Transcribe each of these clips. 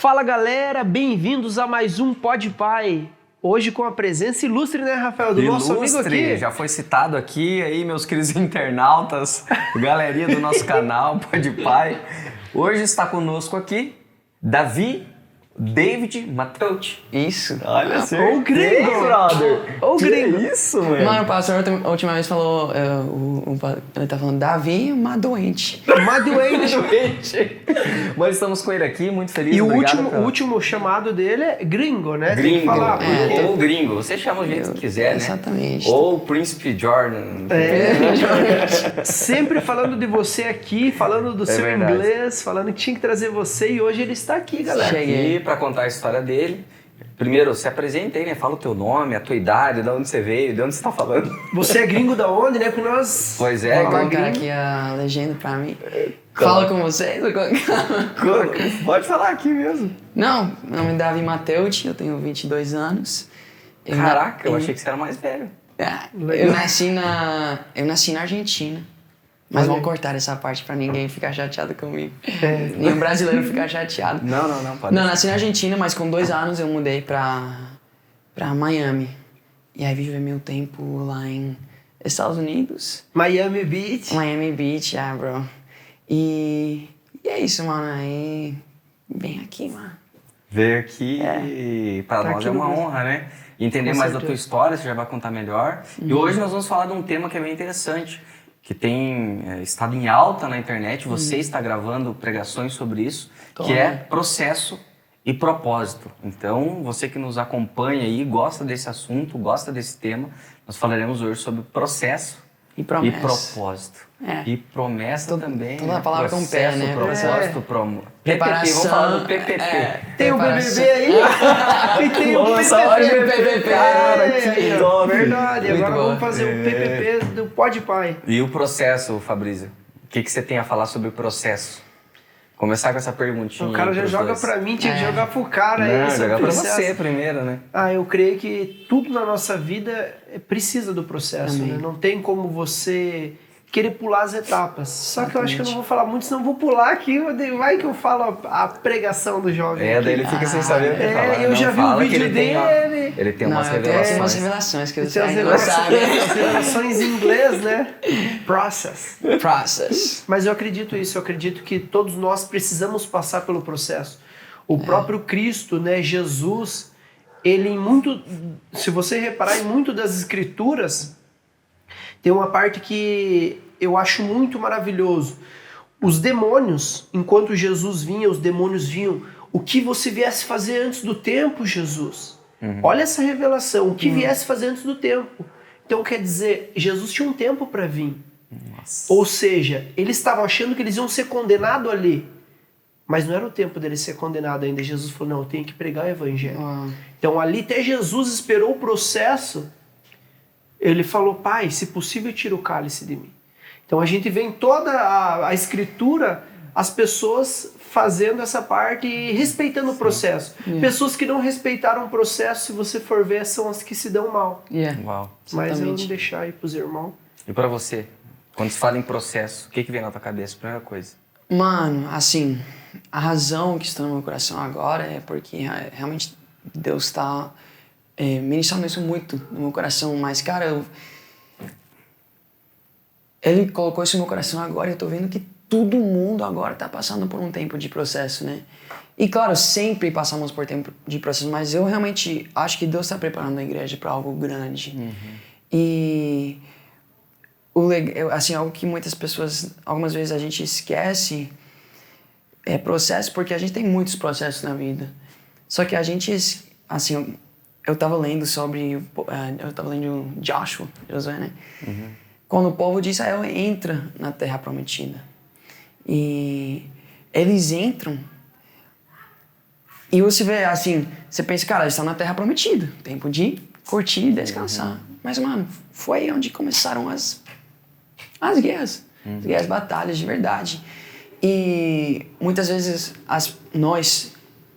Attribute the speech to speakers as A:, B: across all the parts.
A: Fala galera, bem-vindos a mais um Pod Pai. Hoje com a presença ilustre, né, Rafael, do nosso amigo aqui.
B: Já foi citado aqui, aí meus queridos internautas, galerinha do nosso canal, Pod Pai. Hoje está conosco aqui David Mateucci.
C: Isso.
B: Olha,
A: o gringo,
B: brother.
A: O gringo.
B: Que isso, mano.
C: Mano, o pastor a última vez falou, ele tá falando Davi, uma doente.
A: Uma doente.
B: Mas estamos com ele aqui, muito feliz.
A: E o
B: Obrigado
A: último chamado dele é gringo, né? Tem que
B: Gringo,
A: falar.
B: ou gringo, você chama o jeito que quiser, né?
C: Exatamente.
B: Ou Príncipe Jordan.
A: Sempre falando de você aqui, falando do seu
B: verdade.
A: inglês, falando que tinha que trazer você e hoje ele está aqui, galera.
C: Cheguei.
B: Para contar a história dele. Primeiro, se apresenta aí, né? Fala o teu nome, a tua idade, de onde você veio, de onde você tá falando.
A: Você é gringo da onde, né? Porque nós...
B: Pois é,
C: Vou colocar aqui a legenda pra mim. Fala com vocês.
B: Pode falar aqui mesmo.
C: Não, meu nome é Davi Mateucci, eu tenho 22 anos.
B: Caraca, eu achei que você era mais velho.
C: Eu nasci na Argentina. Mas vamos cortar essa parte pra ninguém ficar chateado comigo. Nenhum brasileiro ficar chateado.
B: Não, pode.
C: Não, nasci na Argentina, mas com 2 anos eu mudei pra Miami. E aí vivi meu tempo lá em Estados Unidos.
A: Miami Beach.
C: Miami Beach, bro. E é isso, mano. Aí vem aqui, mano.
B: Ver aqui, para
A: Tá
B: nós
A: aqui
B: é uma
A: no
B: honra, né? Entender
A: Com
B: mais
A: certeza.
B: da tua história, você já vai contar melhor. E hoje nós vamos falar de um tema que é bem interessante, que tem estado em alta na internet, você está gravando pregações sobre isso, que é processo e propósito. Então, você que nos acompanha aí, gosta desse assunto, gosta desse tema, nós falaremos hoje sobre processo
C: E promessa.
B: e propósito. E promessa também.
C: toda
B: né?
C: palavra com pé,
B: Processo,
C: né?
B: propósito,
C: Preparação.
B: PPP, vamos falar do PPP.
A: Tem o BBB aí e tem o
B: Vamos falar de
A: PPP.
B: PPP, cara, que top.
A: Verdade,
C: Muito
A: agora
C: bom.
A: vamos fazer o PPP do Pod Pai.
B: E o processo, Fabrício? O que você tem a falar sobre o processo? Começar com essa perguntinha.
A: O cara já
B: pros
A: joga
B: dois.
A: pra mim, tinha que jogar pro cara aí.
B: Não,
A: sobre
B: jogar
A: o
B: pra
A: processo.
B: você primeiro, né?
A: Eu creio que tudo na nossa vida precisa do processo, né? Não tem como você querer pular as etapas. Só que eu acho que eu não vou falar muito, senão eu vou pular aqui, vai que eu falo a pregação do jovem.
B: Daí ele fica sem saber o que falar.
A: eu
B: Não,
A: já vi o
B: fala que
A: vídeo
B: ele tem, ó,
A: dele.
B: ele tem
C: Não,
B: umas
C: eu tenho
B: revelações.
C: umas revelações que
A: Tem
C: você
A: as
C: ainda não sabe.
A: revelações em inglês, né? Process.
C: Process.
A: Mas eu acredito isso, eu acredito que todos nós precisamos passar pelo processo. O próprio Cristo, né, Jesus, ele se você reparar em muito das escrituras, tem uma parte que eu acho muito maravilhoso. Os demônios, enquanto Jesus vinha, os demônios vinham, o que você viesse fazer antes do tempo, Jesus? Olha essa revelação, o que viesse fazer antes do tempo. Então quer dizer, Jesus tinha um tempo para vir.
B: Nossa.
A: Ou seja, eles estavam achando que eles iam ser condenados ali. Mas não era o tempo deles ser condenado ainda. Jesus falou, não, eu tenho que pregar o evangelho. Então ali até Jesus esperou o processo. Ele falou, Pai, se possível tira o cálice de mim. Então a gente vê em toda a escritura as pessoas fazendo essa parte e respeitando o processo. Pessoas que não respeitaram o processo, se você for ver, são as que se dão mal.
B: Uau.
A: Mas eu
C: Exatamente.
A: vou deixar aí pros irmãos.
B: E pra você? Quando se fala em processo, o que vem na tua cabeça? Primeira coisa.
C: Mano, assim, a razão que está no meu coração agora é porque realmente Deus está ministrando isso muito no meu coração. Mas, cara, Ele colocou isso no meu coração agora e eu tô vendo que todo mundo agora tá passando por um tempo de processo, né? E, claro, sempre passamos por tempo de processo, mas eu realmente acho que Deus está preparando a igreja para algo grande. E... assim, algo que muitas pessoas, algumas vezes a gente esquece é processo, porque a gente tem muitos processos na vida. Só que a gente, assim, eu tava lendo sobre, eu tava lendo Josué, né? Quando o povo de Israel entra na Terra Prometida. E eles entram e você vê, assim, você pensa, cara, eles estão na Terra Prometida, tempo de curtir e descansar. Mas, mano, foi onde começaram as guerras. as batalhas de verdade. E muitas vezes nós,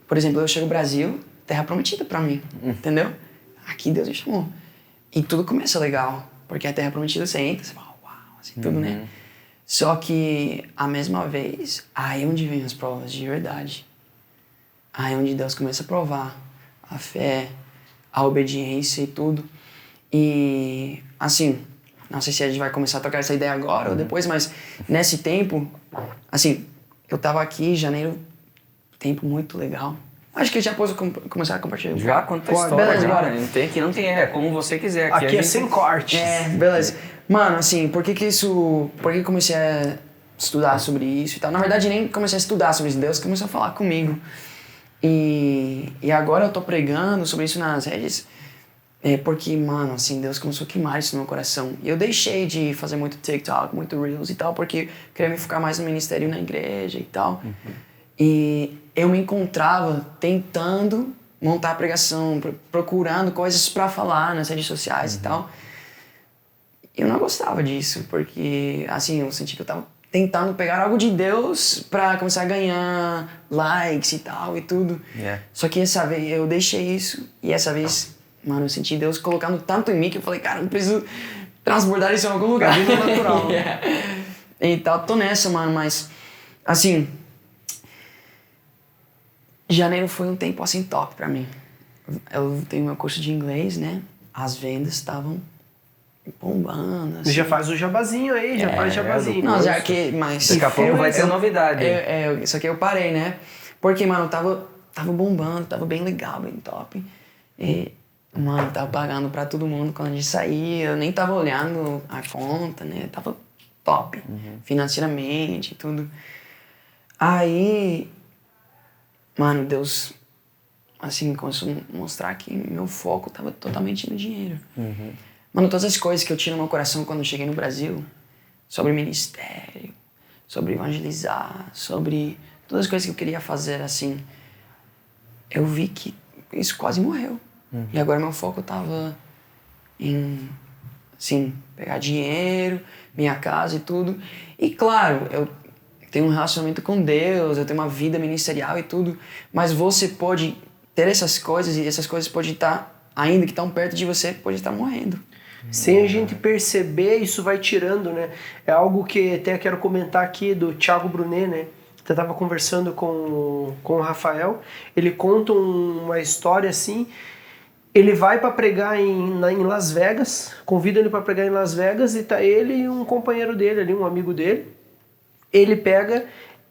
C: por exemplo, eu chego no Brasil, terra prometida pra mim, entendeu? Aqui Deus me chamou. E tudo começa legal, porque a terra prometida você entra, você fala, uau, assim, tudo, né? Só que, a mesma vez, aí é onde vem as provas de verdade. Aí é onde Deus começa a provar a fé, a obediência e tudo. E, assim, não sei se a gente vai começar a tocar essa ideia agora ou depois, mas nesse tempo, assim, eu tava aqui em janeiro, tempo muito legal. Acho que já posso começar a compartilhar.
B: Já conta a
C: Pode,
B: história,
C: beleza,
B: cara.
C: bora.
B: Não tem, é como você quiser.
A: Aqui
B: a
A: é
B: gente-
A: sem cortes.
C: Beleza. Mano, assim, por que eu comecei a estudar sobre isso e tal? Na verdade, nem comecei a estudar sobre isso, Deus começou a falar comigo. E agora eu tô pregando sobre isso nas redes, porque, mano, assim, Deus começou a queimar isso no meu coração. E eu deixei de fazer muito TikTok, muito Reels e tal, porque eu queria me focar mais no ministério na igreja e tal. E eu me encontrava tentando montar a pregação, procurando coisas pra falar nas redes sociais e tal. Eu não gostava disso, porque, assim, eu senti que eu tava tentando pegar algo de Deus pra começar a ganhar likes e tal e tudo.
B: Yeah.
C: Só que essa vez eu deixei isso, e essa vez, mano, eu senti Deus colocando tanto em mim que eu falei, cara, eu preciso transbordar isso em algum lugar.
A: Vida natural.
C: E tal, tô nessa, mano, mas, assim, janeiro foi um tempo, assim, top pra mim. Eu tenho meu curso de inglês, né? As vendas estavam bombando, assim.
A: Já faz o jabazinho aí, já faz jabazinho.
C: Não, já que, mas...
B: Daqui a pouco vai ter novidade.
C: Só que eu parei, né? Porque, mano, tava bombando, tava bem legal, bem top. E, mano, tava pagando pra todo mundo quando a gente saía, eu nem tava olhando a conta, né? Tava top, financeiramente e tudo. Aí, mano, Deus, assim, começou a mostrar que meu foco tava totalmente no dinheiro. Mano, todas as coisas que eu tinha no meu coração quando eu cheguei no Brasil, sobre ministério, sobre evangelizar, sobre todas as coisas que eu queria fazer, assim, eu vi que isso quase morreu. E agora meu foco tava em, assim, pegar dinheiro, minha casa e tudo. E claro, eu tenho um relacionamento com Deus, eu tenho uma vida ministerial e tudo, mas você pode ter essas coisas e essas coisas podem estar, ainda que estão perto de você, pode estar morrendo.
A: Sem a gente perceber, isso vai tirando, né? É algo que até quero comentar aqui do Thiago Brunet, né? Eu tava conversando com o Rafael, ele conta uma história assim, ele vai para pregar em Las Vegas, convida ele para pregar em Las Vegas e tá ele e um companheiro dele ali, um amigo dele, ele pega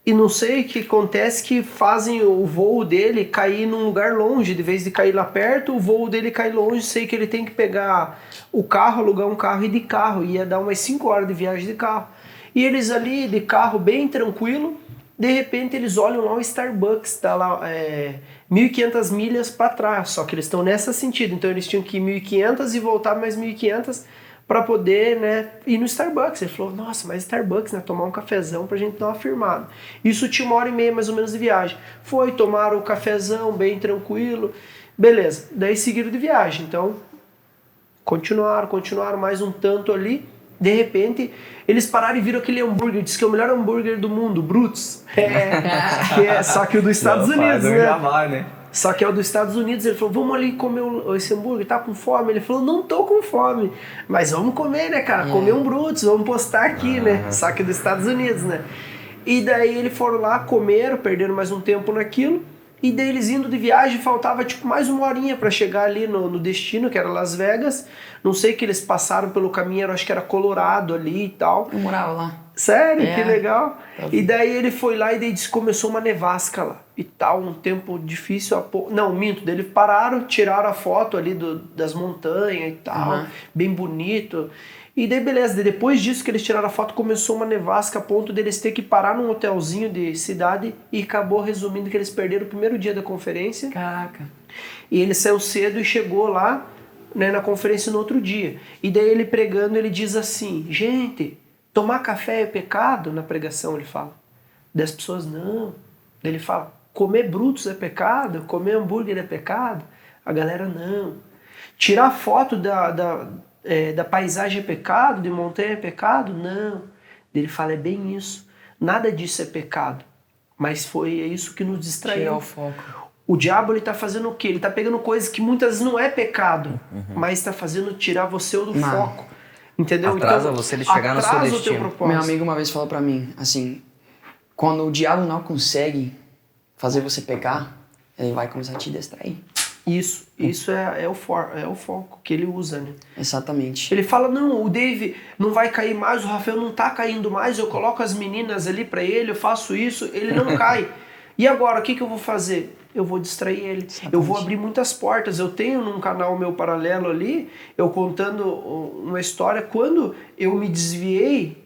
A: e não sei o que acontece, que fazem o voo dele cair num lugar longe, de vez de cair lá perto, o voo dele cai longe, sei que ele tem que pegar o carro, alugar um carro e ir de carro, ia dar umas 5 horas de viagem de carro. E eles ali de carro bem tranquilo, de repente eles olham lá o Starbucks, tá lá 1.500 milhas para trás, só que eles estão nessa sentido, então eles tinham que ir 1.500 e voltar mais 1.500 para poder, né, ir no Starbucks. Ele falou, nossa, mas Starbucks, né, tomar um cafezão pra gente dar uma firmada. Isso tinha 1h30 mais ou menos de viagem. Foi, tomaram o cafezão bem tranquilo, beleza. Daí seguiram de viagem, então continuaram mais um tanto ali. De repente, eles pararam e viram aquele hambúrguer, diz que é o melhor hambúrguer do mundo, Brutus. Só que o dos Estados Unidos, né? Só que é o dos Estados Unidos. Ele falou, vamos ali comer esse hambúrguer, tá com fome? Ele falou, não tô com fome, mas vamos comer, né, cara? Comer um Brutus, vamos postar aqui, né? Só que dos Estados Unidos, né? E daí eles foram lá, comeram, perderam mais um tempo naquilo. E daí eles indo de viagem, faltava tipo mais 1 horinha pra chegar ali no destino, que era Las Vegas. Não sei que eles passaram pelo caminho, acho que era Colorado ali e tal.
C: Eu morava lá.
A: Sério? Que legal. E daí ele foi lá e daí começou uma nevasca lá. E tal, um tempo difícil. Não, minto. Daí eles pararam, tiraram a foto ali das montanhas e tal. Bem bonito. E daí beleza, depois disso que eles tiraram a foto, começou uma nevasca a ponto deles ter que parar num hotelzinho de cidade e acabou resumindo que eles perderam o primeiro dia da conferência.
C: Caraca.
A: E ele saiu cedo e chegou lá, né, na conferência no outro dia. E daí ele pregando, ele diz assim, gente, tomar café é pecado? Na pregação ele fala. Das pessoas, não. Daí ele fala, comer Brutus é pecado? Comer hambúrguer é pecado? A galera, não. Tirar foto da paisagem é pecado, de montanha é pecado? Não. Ele fala, é bem isso. Nada disso é pecado. Mas é isso que nos distraiu.
C: Tirar o foco.
A: O diabo, ele tá fazendo o quê? Ele tá pegando coisas que muitas vezes não é pecado, mas tá fazendo tirar você do foco. Entendeu?
B: Atrasa
A: então,
B: você de chegar no seu
A: atrasa o teu
B: destino.
A: propósito.
C: Meu amigo uma vez falou pra mim, assim, quando o diabo não consegue fazer você pecar, ele vai começar a te distrair.
A: Isso é o foco que ele usa, né?
C: Exatamente.
A: Ele fala, não, o Dave não vai cair mais, o Rafael não tá caindo mais, eu coloco as meninas ali pra ele, eu faço isso, ele não cai. E agora, o que eu vou fazer? Eu vou distrair ele.
C: Exatamente.
A: Eu vou abrir muitas portas. Eu tenho num canal meu paralelo ali, eu contando uma história, quando eu me desviei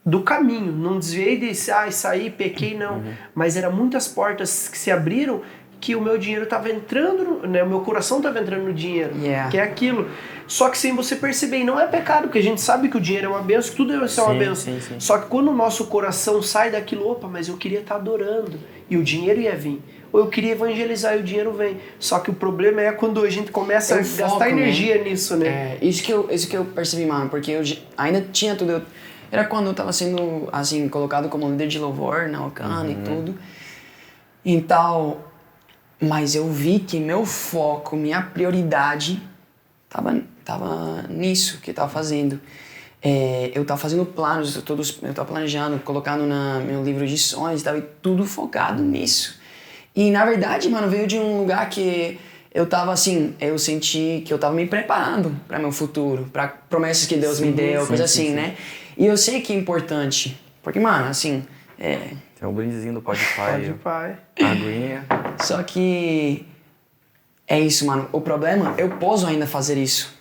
A: do caminho. Não desviei de sair, pequei, não. Mas eram muitas portas que se abriram, que o meu dinheiro estava entrando, né? O meu coração estava entrando no dinheiro, que é aquilo. Só que sem você perceber, e não é pecado, porque a gente sabe que o dinheiro é uma benção, que tudo deve ser uma benção.
B: Sim.
A: Só que quando o nosso coração sai daquilo, opa, mas eu queria estar adorando, e o dinheiro ia vir. Ou eu queria evangelizar e o dinheiro vem. Só que o problema é quando a gente começa a gastar energia nisso, né?
C: Isso que eu percebi, mano, porque eu ainda tinha tudo. Era quando eu tava sendo, assim, colocado como líder de louvor na Ocana e tudo. Então, mas eu vi que meu foco, minha prioridade tava nisso que eu tava fazendo. Eu tava fazendo planos, eu tava planejando, colocando no meu livro de sonhos, tava tudo focado nisso. E na verdade, mano, veio de um lugar que eu tava assim, eu senti que eu tava me preparando para meu futuro, para promessas que Deus me deu, coisa assim, né? E eu sei que é importante, porque, mano, assim,
B: Tem um brindezinho do Podpah.
A: Pai.
B: Aguinha.
C: Só que é isso, mano. O problema, eu posso ainda fazer isso.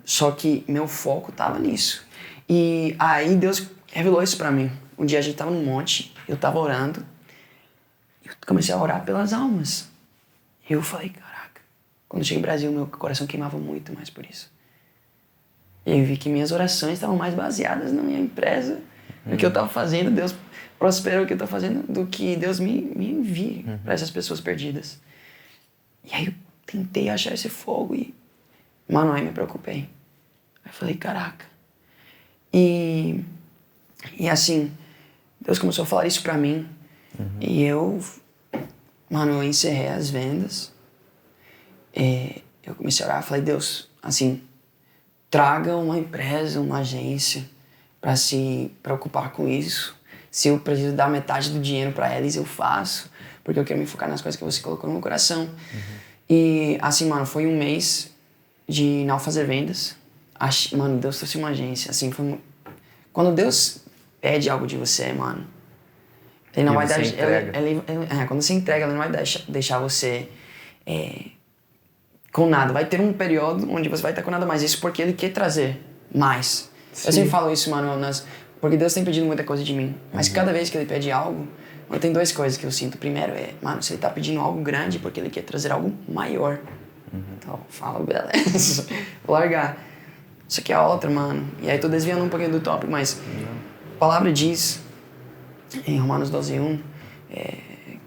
C: Só que meu foco tava nisso. E aí Deus revelou isso pra mim. Um dia a gente tava num monte, eu tava orando. Eu comecei a orar pelas almas. E eu falei, caraca. Quando eu cheguei no Brasil, meu coração queimava muito mais por isso. E eu vi que minhas orações estavam mais baseadas na minha empresa, no que eu tava fazendo. Deus prosperou o que eu tô fazendo, do que Deus me envia para essas pessoas perdidas. E aí eu tentei achar esse fogo e, mano, aí me preocupei. Aí eu falei, caraca. E assim, Deus começou a falar isso pra mim. E eu encerrei as vendas. Eu comecei a orar, falei, Deus, assim, traga uma empresa, uma agência para se preocupar com isso. Se eu preciso dar metade do dinheiro para eles, eu faço, porque eu quero me focar nas coisas que você colocou no meu coração. E assim, mano, foi um mês de não fazer vendas. Mano, Deus trouxe uma agência, assim, quando Deus pede algo de você, mano, ele não vai dar... quando você entrega, ele não vai deixar você com nada. Vai ter um período onde você vai estar com nada mais. Isso porque ele quer trazer mais. Sim. Eu sempre falo isso, mano, porque Deus tem pedido muita coisa de mim. Mas cada vez que ele pede algo, tem duas coisas que eu sinto. Primeiro mano, se ele tá pedindo algo grande, porque ele quer trazer algo maior. Então, fala, beleza. Vou largar. Isso aqui é a outra, mano. E aí tô desviando um pouquinho do tópico, mas a palavra diz, em Romanos 12:1,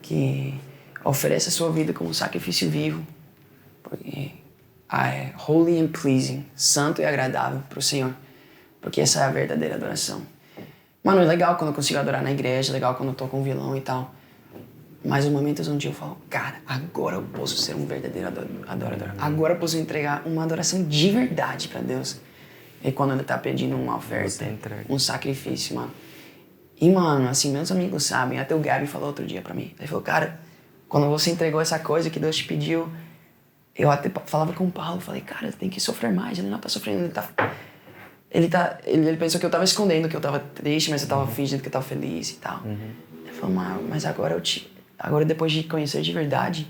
C: que ofereça a sua vida como um sacrifício vivo, porque holy and pleasing, santo e agradável pro Senhor, porque essa é a verdadeira adoração. Mano, é legal quando eu consigo adorar na igreja, é legal quando eu tô com um violão e tal, mas os momentos onde eu falo, cara, agora eu posso ser um verdadeiro adorador, agora eu posso entregar uma adoração de verdade pra Deus. E quando ele tá pedindo uma oferta, um sacrifício, mano. E, mano, assim, meus amigos sabem, até o Gabi falou outro dia pra mim. Ele falou, cara, quando você entregou essa coisa que Deus te pediu, eu até falava com o Paulo, falei, cara, tem que sofrer mais, ele não tá sofrendo, ele pensou que eu tava escondendo, que eu tava triste, mas eu tava fingindo que eu tava feliz e tal. Ele falou, mas agora depois de conhecer de verdade,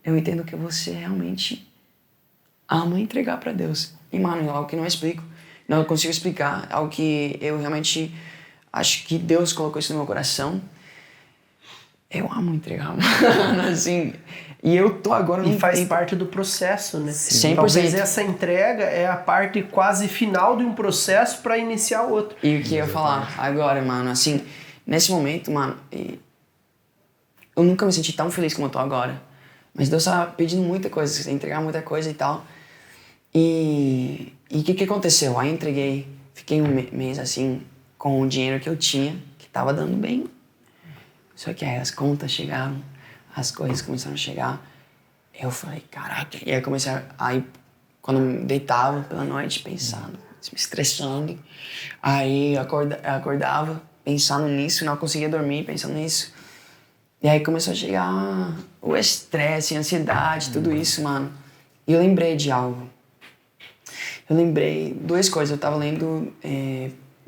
C: eu entendo que você realmente ama entregar pra Deus. E, mano, é algo que não explico, não consigo explicar, é algo que eu realmente acho que Deus colocou isso no meu coração. Eu amo entregar, mano, assim, e eu tô agora...
A: E faz parte do processo, né?
C: 100%.
A: Talvez essa entrega é a parte quase final de um processo para iniciar outro.
C: E o que eu ia falar agora, mano, assim, nesse momento, mano, eu nunca me senti tão feliz como eu tô agora. Mas Deus tá pedindo muita coisa, entregar muita coisa e tal. E o que aconteceu? Aí entreguei, fiquei um mês assim, com o dinheiro que eu tinha, que tava dando bem. Só que aí as contas chegaram, as coisas começaram a chegar. Eu falei, caraca. E aí comecei aí quando eu deitava pela noite, pensando, me estressando. Aí acordava, pensando nisso, não conseguia dormir, pensando nisso. E aí começou a chegar o estresse, a ansiedade, tudo isso, mano. E eu lembrei de algo. Eu lembrei duas coisas. Eu tava lendo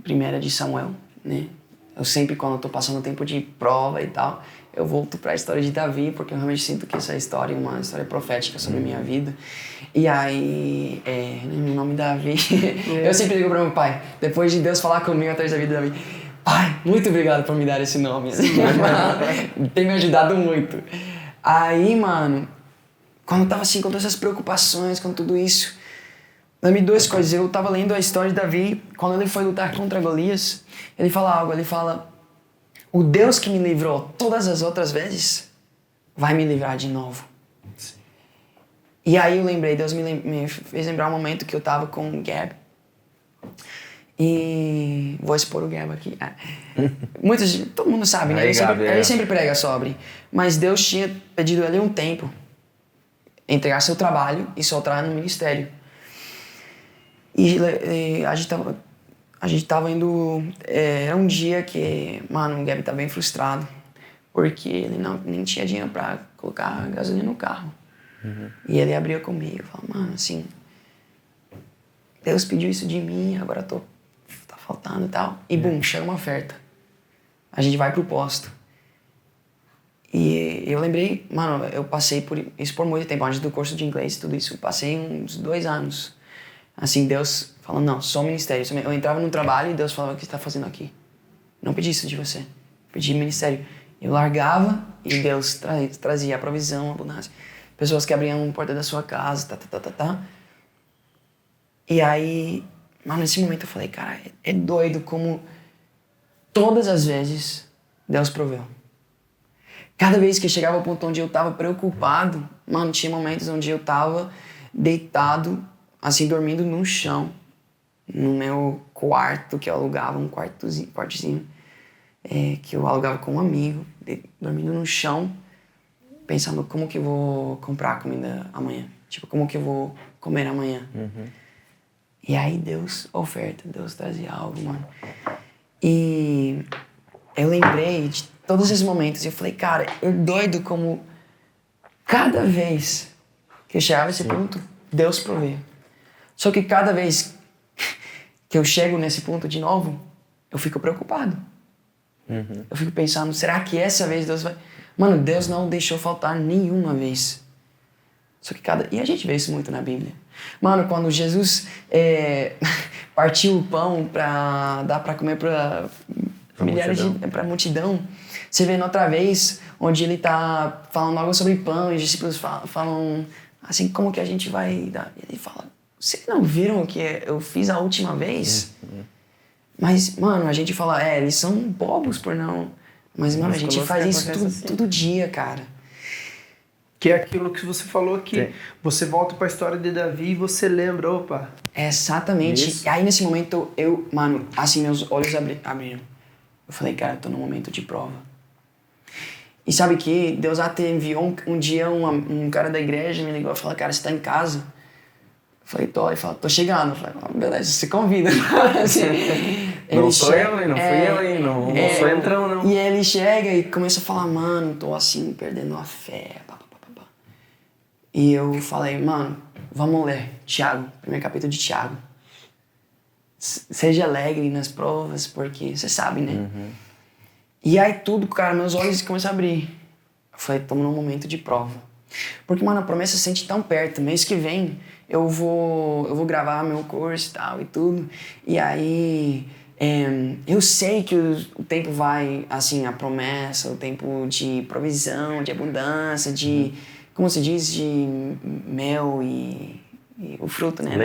C: Primeira de Samuel, né? Eu sempre, quando eu tô passando tempo de prova e tal, eu volto pra história de Davi, porque eu realmente sinto que essa história é uma história profética sobre a minha vida. E aí, meu nome é Davi. Eu sempre digo pro meu pai, depois de Deus falar comigo atrás da vida de Davi, pai, muito obrigado por me dar esse nome. Tem me ajudado muito. Aí, mano, quando eu tava assim, com todas essas preocupações, com tudo isso, lembrei duas coisas. Eu tava lendo a história de Davi, quando ele foi lutar contra Golias, ele fala algo, ele fala, o Deus que me livrou todas as outras vezes, vai me livrar de novo. Sim. E aí eu lembrei, Deus me fez lembrar um momento que eu tava com o Gab. E vou expor o Gab aqui. Todo mundo sabe, né? Ele sempre prega sobre. Mas Deus tinha pedido a ele um tempo, entregar seu trabalho e soltar no ministério. E a gente tava indo... Era um dia que, mano, o Gabi tá bem frustrado. Porque ele nem tinha dinheiro pra colocar gasolina no carro. Uhum. E ele abriu comigo e falou, mano, assim... Deus pediu isso de mim, agora tá faltando e tal. E bum, chega uma oferta. A gente vai pro posto. E eu lembrei, mano, eu passei por isso por muito tempo. Antes do curso de inglês, tudo isso, eu passei uns 2 anos. Assim, Deus falando, não, só ministério. Eu entrava no trabalho e Deus falava, o que você tá fazendo aqui? Não pedi isso de você. Pedi ministério. Eu largava e Deus trazia a provisão, a abundância. Pessoas que abriam a porta da sua casa, E aí, mano, nesse momento eu falei, cara, é doido como todas as vezes Deus proveu. Cada vez que chegava ao ponto onde eu tava preocupado, mano, tinha momentos onde eu tava deitado, assim, dormindo no chão, no meu quarto, que eu alugava, um quartozinho, que eu alugava com um amigo, dormindo no chão, pensando como que eu vou comprar comida amanhã, tipo, como que eu vou comer amanhã. Uhum. E aí Deus trazia algo, mano. E eu lembrei de todos esses momentos e eu falei, cara, é doido como cada vez que eu chegava a esse ponto, Deus provê. Só que cada vez que eu chego nesse ponto de novo, eu fico preocupado. Uhum. Eu fico pensando, será que essa vez Deus vai... Mano, Deus não deixou faltar nenhuma vez. Só que E a gente vê isso muito na Bíblia. Mano, quando Jesus partiu o pão pra dar pra comer pra milhares pra multidão, você vê outra vez, onde ele tá falando algo sobre pão, e os discípulos falam assim, como que a gente vai dar? E ele fala, vocês não viram o que eu fiz a última vez? Mas, mano, a gente fala, eles são bobos por não... Mas, mano, a gente faz isso todo dia, cara.
A: Que é aquilo que você falou que você volta pra história de Davi e você lembra, opa.
C: Exatamente. Isso. E aí, nesse momento, mano, assim, meus olhos abriram. Eu falei, cara, eu tô num momento de prova. E sabe que Deus até enviou um dia um cara da igreja, me ligou e falou, cara, você tá em casa? Eu falei, tô. Ele falou, tô chegando. Eu falei, beleza, você convida. Assim,
B: não sou eu, hein? Não fui eu, hein? Não sou entrão, não.
C: E ele chega e começa a falar, mano, tô assim, perdendo a fé. E eu falei, mano, vamos ler Tiago, primeiro capítulo de Tiago. Seja alegre nas provas, porque você sabe, né? Uhum. E aí tudo, cara, meus olhos começam a abrir. Eu falei, estamos num momento de prova. Porque, mano, a promessa se sente tão perto. Mês que vem eu vou gravar meu curso e tal e tudo. E aí eu sei que o tempo vai, assim, a promessa, o tempo de provisão, de abundância, de... Como se diz, de mel e o fruto, né?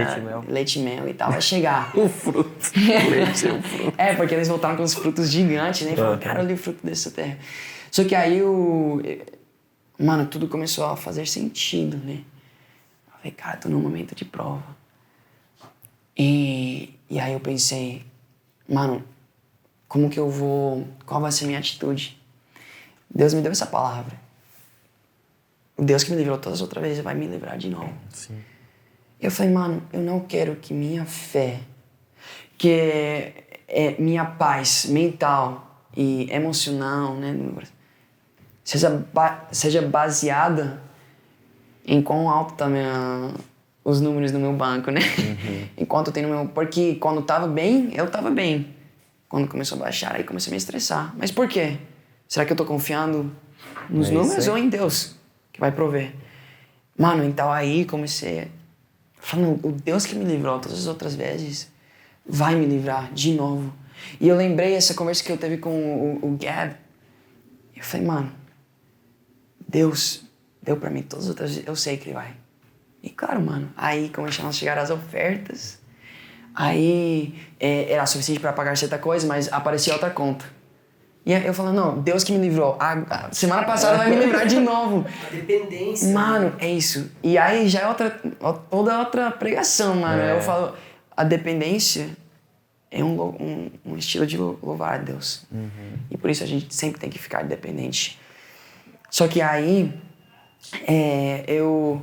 C: Leite e mel e tal, vai chegar.
B: O fruto. Leite e o fruto.
C: Porque eles voltaram com os frutos gigantes, né? E falaram, cara, olha o fruto dessa terra. Só que aí mano, tudo começou a fazer sentido, né? Eu falei, cara, tô num momento de prova. E aí eu pensei, mano, qual vai ser a minha atitude? Deus me deu essa palavra. O Deus que me livrou todas as outras vezes vai me livrar de novo.
B: Sim.
C: Eu falei, mano, eu não quero que minha fé, que é minha paz mental e emocional, né, seja baseada em quão alto tá os números do meu banco, né? Enquanto tem no meu... Porque quando tava bem, eu tava bem. Quando começou a baixar, aí comecei a me estressar. Mas por quê? Será que eu tô confiando nos números ou em Deus que vai prover? Mano, então aí comecei falando, o Deus que me livrou todas as outras vezes vai me livrar de novo. E eu lembrei essa conversa que eu teve com o Gab. Eu falei, mano, Deus deu pra mim todas as outras vezes, eu sei que ele vai. E claro, mano, aí começaram a chegar as ofertas. Aí era suficiente para pagar certa coisa, mas aparecia outra conta. E eu falando, não, Deus que me livrou. A semana passada vai me livrar de novo.
A: A dependência.
C: Mano, é isso. E aí já é toda outra pregação, mano. Eu falo, a dependência é um estilo de louvar a Deus. E por isso a gente sempre tem que ficar dependente. Só que aí, eu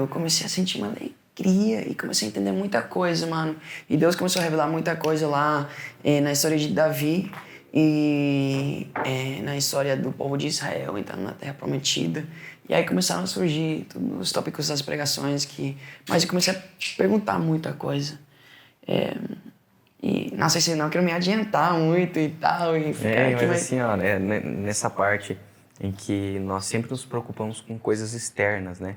C: comecei a sentir uma alegria e comecei a entender muita coisa, mano. E Deus começou a revelar muita coisa lá na história de Davi e na história do povo de Israel entrando na Terra Prometida. E aí começaram a surgir todos os tópicos das pregações mas eu comecei a perguntar muita coisa. E não sei se não quero me adiantar muito e tal. E ficar aqui,
B: mas assim, ó, nessa parte em que nós sempre nos preocupamos com coisas externas, né?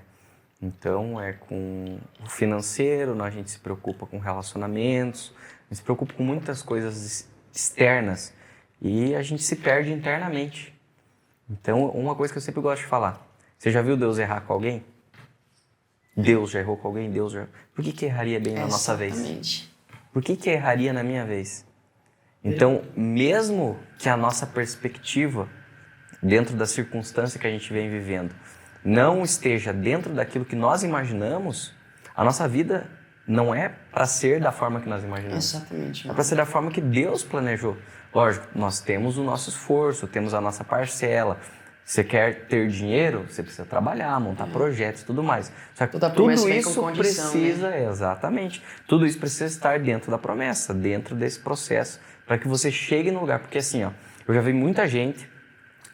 B: Então, com o financeiro, a gente se preocupa com relacionamentos, a gente se preocupa com muitas coisas externas e a gente se perde internamente. Então, uma coisa que eu sempre gosto de falar, você já viu Deus errar com alguém? Deus já errou com alguém? Deus já... Por que erraria bem na nossa vez? Por que erraria na minha vez? Então, mesmo que a nossa perspectiva, dentro da circunstância que a gente vem vivendo, não esteja dentro daquilo que nós imaginamos, a nossa vida não é para ser da forma que nós imaginamos.
C: Exatamente.
B: É para ser da forma que Deus planejou. Lógico, nós temos o nosso esforço, temos a nossa parcela. Você quer ter dinheiro, você precisa trabalhar, montar projetos e tudo mais. Só que tudo isso precisa, exatamente, tudo isso precisa estar dentro da promessa, dentro desse processo, para que você chegue no lugar. Porque assim, ó, eu já vi muita gente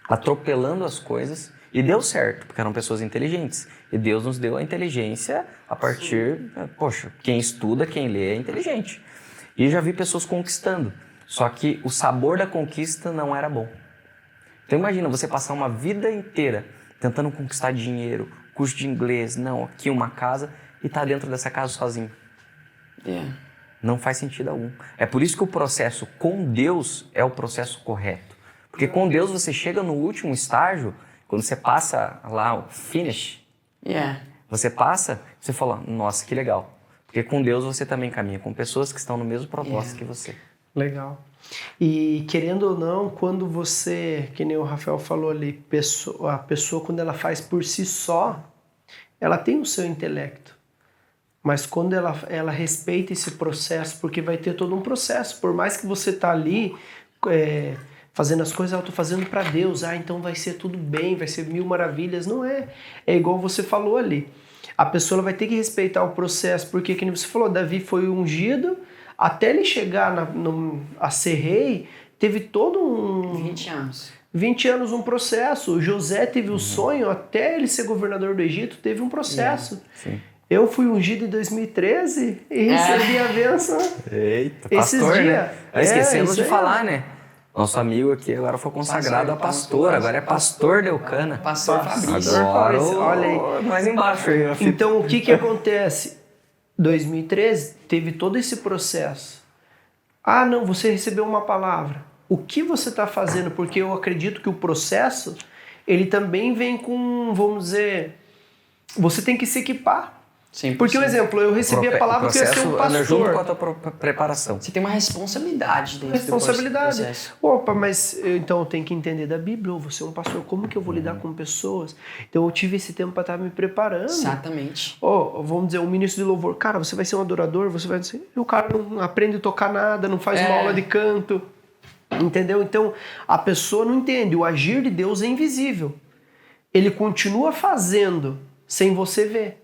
B: atropelando as coisas e deu certo, porque eram pessoas inteligentes. E Deus nos deu a inteligência a partir... Poxa, quem estuda, quem lê é inteligente. E já vi pessoas conquistando. Só que o sabor da conquista não era bom. Então imagina você passar uma vida inteira tentando conquistar dinheiro, curso de inglês, aqui uma casa, e tá dentro dessa casa sozinho. Não faz sentido algum. É por isso que o processo com Deus é o processo correto. Porque com Deus você chega no último estágio, quando você passa lá o finish, você passa, você fala, nossa, que legal. Porque com Deus você também caminha com pessoas que estão no mesmo propósito que você.
A: Legal. E querendo ou não, quando você, que nem o Rafael falou ali, a pessoa quando ela faz por si só, ela tem o seu intelecto. Mas quando ela respeita esse processo, porque vai ter todo um processo, por mais que você tá ali... fazendo as coisas, eu tô fazendo para Deus, então vai ser tudo bem, vai ser mil maravilhas. Não é. É igual você falou ali. A pessoa vai ter que respeitar o processo, porque, como você falou, Davi foi ungido, até ele chegar a ser rei, teve todo
C: 20 anos.
A: 20 anos um processo. José teve o sonho, até ele ser governador do Egito, teve um processo.
B: Sim.
A: Eu fui ungido em 2013 e recebi a bênção
B: Eita,
A: esses
B: pastor,
A: dias.
B: né? Esquecemos de
A: aí.
B: falar, né? Nosso amigo aqui agora foi consagrado a pastor, agora é pastor Delcana.
C: Pastor Fabrício.
B: Agora,
A: olha aí.
B: Mais embaixo aí.
A: Então, o que acontece? 2013 teve todo esse processo. Não, você recebeu uma palavra. O que você está fazendo? Porque eu acredito que o processo, ele também vem com, vamos dizer, você tem que se equipar.
C: 100%.
A: Porque, um exemplo, eu recebi a palavra que eu ia ser um pastor.
B: Junto com a tua preparação.
C: Você tem uma responsabilidade dentro do processo.
A: Opa, mas então eu tenho que entender da Bíblia, ou você é um pastor, como que eu vou lidar com pessoas? Então eu tive esse tempo para estar me preparando.
C: Exatamente.
A: Vamos dizer, um ministro de louvor, cara, você vai ser um adorador, você vai ser... E o cara não aprende a tocar nada, não faz uma aula de canto. Entendeu? Então, a pessoa não entende. O agir de Deus é invisível. Ele continua fazendo sem você ver.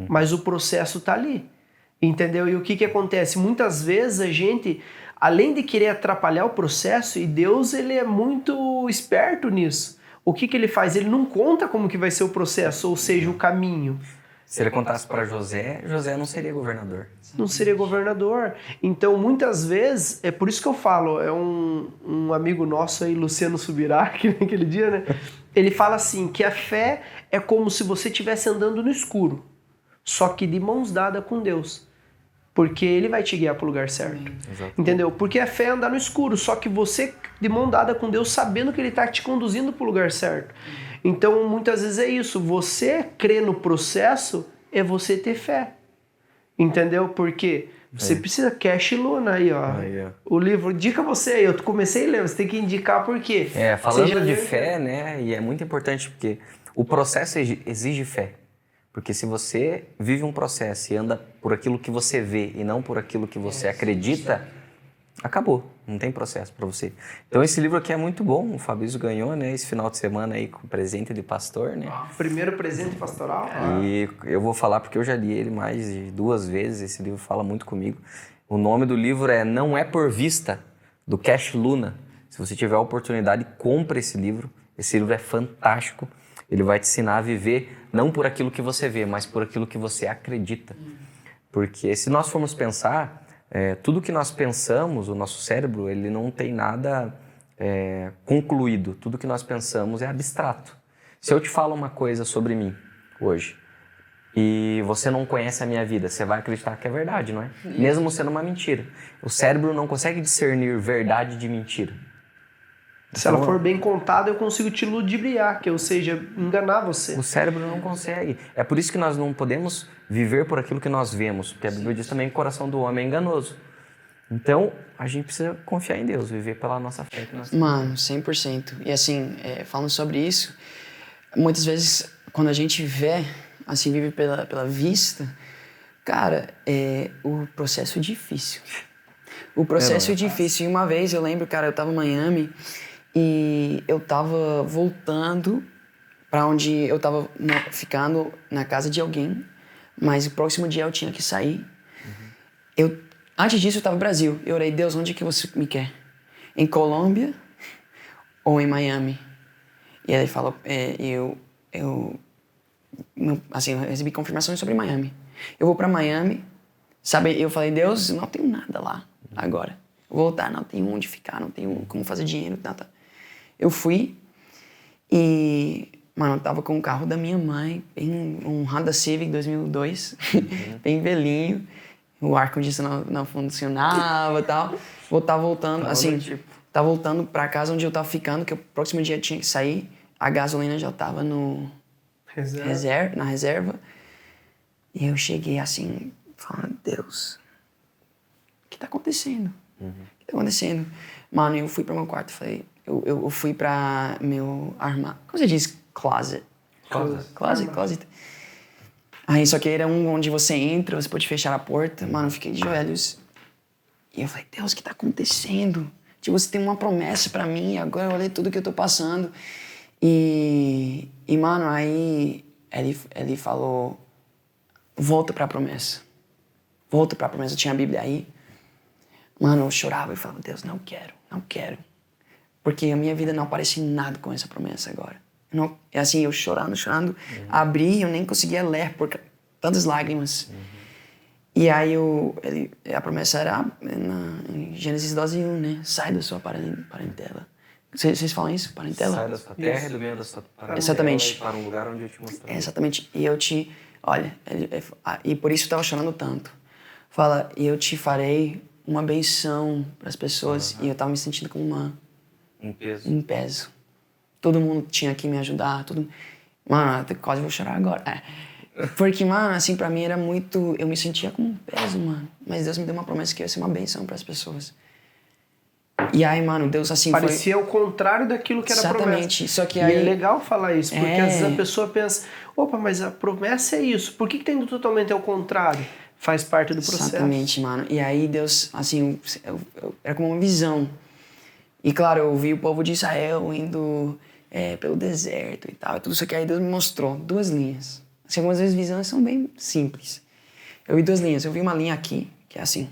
A: Mas o processo está ali. Entendeu? E o que acontece? Muitas vezes a gente, além de querer atrapalhar o processo, e Deus ele é muito esperto nisso. O que ele faz? Ele não conta como que vai ser o processo, ou seja, o caminho.
B: Se ele contasse para José, José não seria governador.
A: Não seria governador. Então, muitas vezes, é por isso que eu falo, é um amigo nosso aí, Luciano Subirá, que naquele dia, né? Ele fala assim, que a fé é como se você estivesse andando no escuro, só que de mãos dadas com Deus. Porque ele vai te guiar para o lugar certo. Entendeu? Porque a fé é andar no escuro, só que você de mão dada com Deus, sabendo que ele está te conduzindo para o lugar certo. Então, muitas vezes é isso. Você crer no processo é você ter fé. Entendeu? Porque você precisa Cash Luna aí, ó. O livro, indica você aí. Eu comecei a ler, você tem que indicar por quê.
B: Falando de fé, né? E é muito importante porque o processo exige fé. Porque se você vive um processo e anda por aquilo que você vê e não por aquilo que você acredita, acabou. Não tem processo para você. Então esse livro aqui é muito bom. O Fabrício ganhou, né? Esse final de semana aí com presente de pastor, né?
A: Primeiro presente pastoral.
B: E eu vou falar porque eu já li ele mais de 2 vezes. Esse livro fala muito comigo. O nome do livro é Não é por Vista, do Cash Luna. Se você tiver a oportunidade, compre esse livro. Esse livro é fantástico. Ele vai te ensinar a viver não por aquilo que você vê, mas por aquilo que você acredita. Porque se nós formos pensar, tudo que nós pensamos, o nosso cérebro, ele não tem nada concluído. Tudo que nós pensamos é abstrato. Se eu te falo uma coisa sobre mim hoje e você não conhece a minha vida, você vai acreditar que é verdade, não é? Mesmo sendo uma mentira. O cérebro não consegue discernir verdade de mentira.
A: Se ela for bem contada, eu consigo te ludibriar, ou seja, enganar você.
B: O cérebro não consegue. É por isso que nós não podemos viver por aquilo que nós vemos. Porque a Bíblia diz também que o coração do homem é enganoso. Então, a gente precisa confiar em Deus, viver pela nossa fé. Que nós temos.
C: Mano, 100%. E assim, falando sobre isso, muitas vezes, quando a gente vê, assim, vive pela vista, cara, o processo é difícil. O processo é difícil. E uma vez, eu lembro, cara, eu tava em Miami e eu tava voltando pra onde eu tava ficando na casa de alguém, mas o próximo dia eu tinha que sair. Antes disso, eu tava no Brasil. Eu orei, Deus, onde que você me quer? Em Colômbia ou em Miami? E ele falou, eu recebi confirmações sobre Miami. Eu vou pra Miami, sabe? Eu falei, Deus, não tenho nada lá agora. Vou voltar, não tenho onde ficar, não tenho como fazer dinheiro, nada. Eu fui e, mano, eu tava com o carro da minha mãe, um Honda Civic 2002, bem velhinho. O ar-condicionado não funcionava e tal. Tava voltando, tava voltando pra casa onde eu tava ficando, que o próximo dia tinha que sair. A gasolina já tava na reserva. E eu cheguei assim, falando, Deus, o que tá acontecendo? O que tá acontecendo? Mano, eu fui pro meu quarto, falei, eu fui pra meu armário. Como você diz? Closet. Aí, só que era onde você entra, você pode fechar a porta. Mano, eu fiquei de joelhos. E eu falei, Deus, o que tá acontecendo? Tipo, você tem uma promessa pra mim, agora eu olhei tudo que eu tô passando. E mano, aí ele falou, volta pra promessa. Volta pra promessa. Eu tinha a Bíblia aí. Mano, eu chorava e falava, Deus, não quero. Porque a minha vida não parece nada com essa promessa agora. Não, assim, eu chorando. Abri, eu nem conseguia ler por tantas lágrimas. E aí a promessa era em Gênesis 12:1, né? Sai da sua parentela. Vocês falam isso? Parentela?
B: Sai da sua terra e do meio da sua parentela.
C: Exatamente.
B: Para um lugar onde eu te mostrei.
C: Exatamente. E eu te... Olha, e por isso eu tava chorando tanto. Fala, e eu te farei uma benção para as pessoas. E eu tava me sentindo como um peso. Todo mundo tinha que me ajudar. Mano, eu quase vou chorar agora. Porque, mano, assim, pra mim era muito... Eu me sentia como um peso, mano. Mas Deus me deu uma promessa que ia ser uma benção para as pessoas. E aí, mano, Deus assim
A: parecia o contrário daquilo que era a promessa.
C: Exatamente. Só que aí...
A: E é legal falar isso, porque às vezes a pessoa pensa, opa, mas a promessa é isso. Por que tá indo totalmente ao contrário? Faz parte do processo.
C: Exatamente, mano. E aí Deus, assim, era como uma visão. E claro, eu vi o povo de Israel indo pelo deserto e tal, e tudo isso aqui. Aí Deus me mostrou 2 linhas. Assim, algumas vezes visões são bem simples. Eu vi 2 linhas. Eu vi uma linha aqui, que é assim.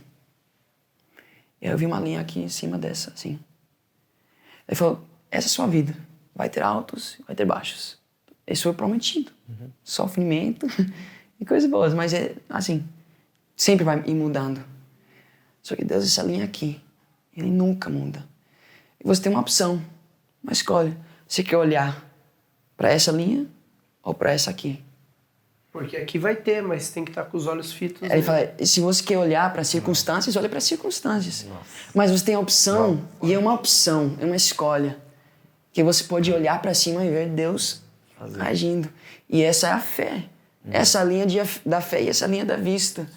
C: E aí eu vi uma linha aqui em cima dessa, assim. Ele falou, essa é a sua vida. Vai ter altos, vai ter baixos. Isso foi prometido. Sofrimento e coisas boas, mas é assim, sempre vai ir mudando. Só que Deus, essa linha aqui, Ele nunca muda. E você tem uma opção, uma escolha. Você quer olhar para essa linha ou para essa aqui?
A: Porque aqui vai ter, mas tem que estar com os olhos fitos.
C: Aí ele fala, se você quer olhar para circunstâncias, olha para circunstâncias. Mas você tem a opção, e é uma opção, é uma escolha, que você pode olhar para cima e ver Deus agindo. E essa é a fé. Essa linha da fé e essa linha da vista.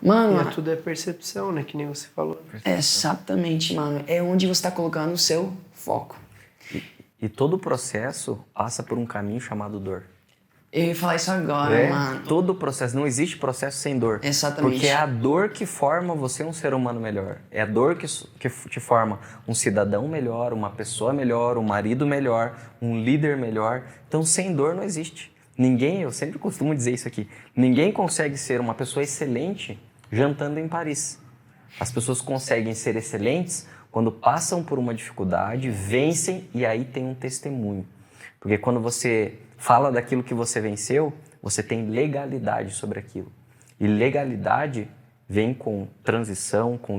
C: Mano,
A: Tudo é percepção, né? Que nem você falou.
C: exatamente, mano. É onde você está colocando o seu foco.
B: E todo o processo passa por um caminho chamado dor.
C: Eu ia falar isso agora, mano.
B: Todo o processo. Não existe processo sem dor.
C: Exatamente.
B: Porque é a dor que forma você um ser humano melhor. É a dor que te forma um cidadão melhor, uma pessoa melhor, um marido melhor, um líder melhor. Então, sem dor não existe. Ninguém, eu sempre costumo dizer isso aqui, ninguém consegue ser uma pessoa excelente jantando em Paris. As pessoas conseguem ser excelentes quando passam por uma dificuldade, vencem e aí tem um testemunho. Porque quando você fala daquilo que você venceu, você tem legalidade sobre aquilo. E legalidade vem com transição, com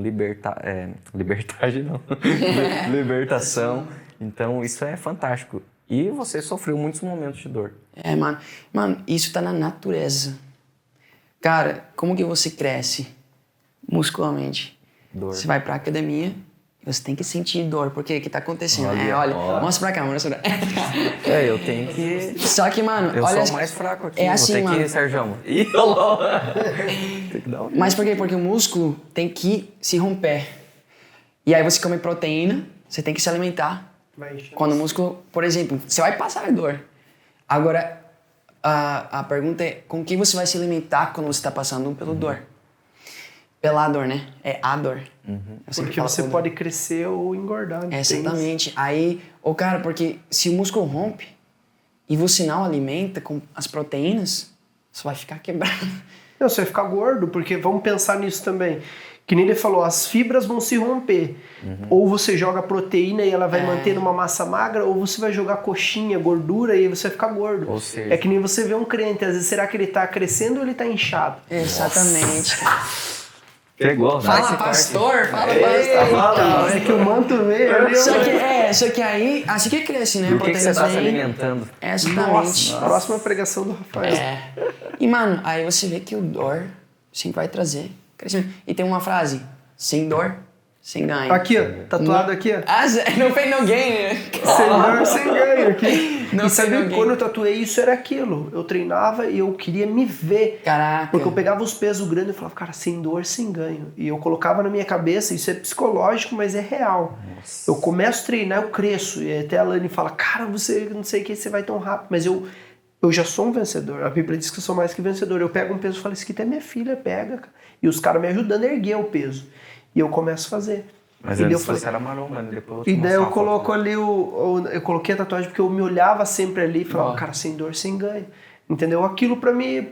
B: libertação. Então, isso é fantástico. E você sofreu muitos momentos de dor.
C: Mano. Mano, isso tá na natureza. Cara, como que você cresce muscularmente?
B: Dor.
C: Você vai pra academia, você tem que sentir dor, porque o que tá acontecendo?
B: Olha,
C: Mostra pra cá, mostra pra cá.
B: Eu tenho que...
C: Só que, mano,
B: Eu
C: olha...
B: sou o mais fraco aqui.
C: É assim,
B: vou ter
C: mano.
B: que, Sérgio. Tem que dar um...
C: Mas por quê? Porque o músculo tem que se romper. E aí você come proteína, você tem que se alimentar. Quando o músculo, por exemplo, você vai passar dor. Agora, a pergunta é, com que você vai se alimentar quando você está passando pelo dor? Pela dor, né? É a dor.
A: Porque você pode crescer ou engordar. Né?
C: Exatamente. Aí, cara, porque se o músculo rompe e você não alimenta com as proteínas, você vai ficar quebrado.
A: Não, você vai ficar gordo, porque vamos pensar nisso também. Que nem ele falou, as fibras vão se romper. Ou você joga proteína e ela vai manter uma massa magra, ou você vai jogar coxinha, gordura e você vai ficar gordo.
B: Ou seja...
A: É que nem você vê um crente, às vezes será que ele tá crescendo ou ele tá inchado?
C: Exatamente.
B: Pegou,
C: Fala, pastor! Fala, pastor!
A: É que o manto veio ali.
C: Só que aí, assim que cresce, né?
B: Do que você está se
C: Proteína
B: alimentando?
C: Exatamente.
A: Nossa, próxima pregação do Rafael.
C: E, mano, aí você vê que o dor sempre vai trazer crescimento. E tem uma frase, sem dor, sem ganho.
A: Aqui, ó, tatuado aqui, ó.
C: Não fez no gain, né?
A: Sem dor, sem ganho aqui.
C: Não
A: E
C: sei
A: sabe,
C: ninguém.
A: quando eu tatuei isso era aquilo. Eu treinava e eu queria me ver.
C: Caraca.
A: Porque eu pegava os pesos grandes e falava, cara, sem dor, sem ganho. E eu colocava na minha cabeça, isso é psicológico, mas é real. Nossa. Eu começo a treinar, eu cresço. E até a Lani fala, cara, você não sei o que, você vai tão rápido. Mas eu já sou um vencedor. A Bíblia diz que eu sou mais que vencedor. Eu pego um peso e falo, isso aqui até minha filha pega. Cara. E os caras me ajudando a erguer o peso. E eu começo a fazer.
B: Mas
A: e
B: antes você era maromba, né? Depois
A: e daí eu coloco ali eu coloquei a tatuagem porque eu me olhava sempre ali e falava, cara, sem dor, sem ganho. Entendeu? Aquilo pra mim,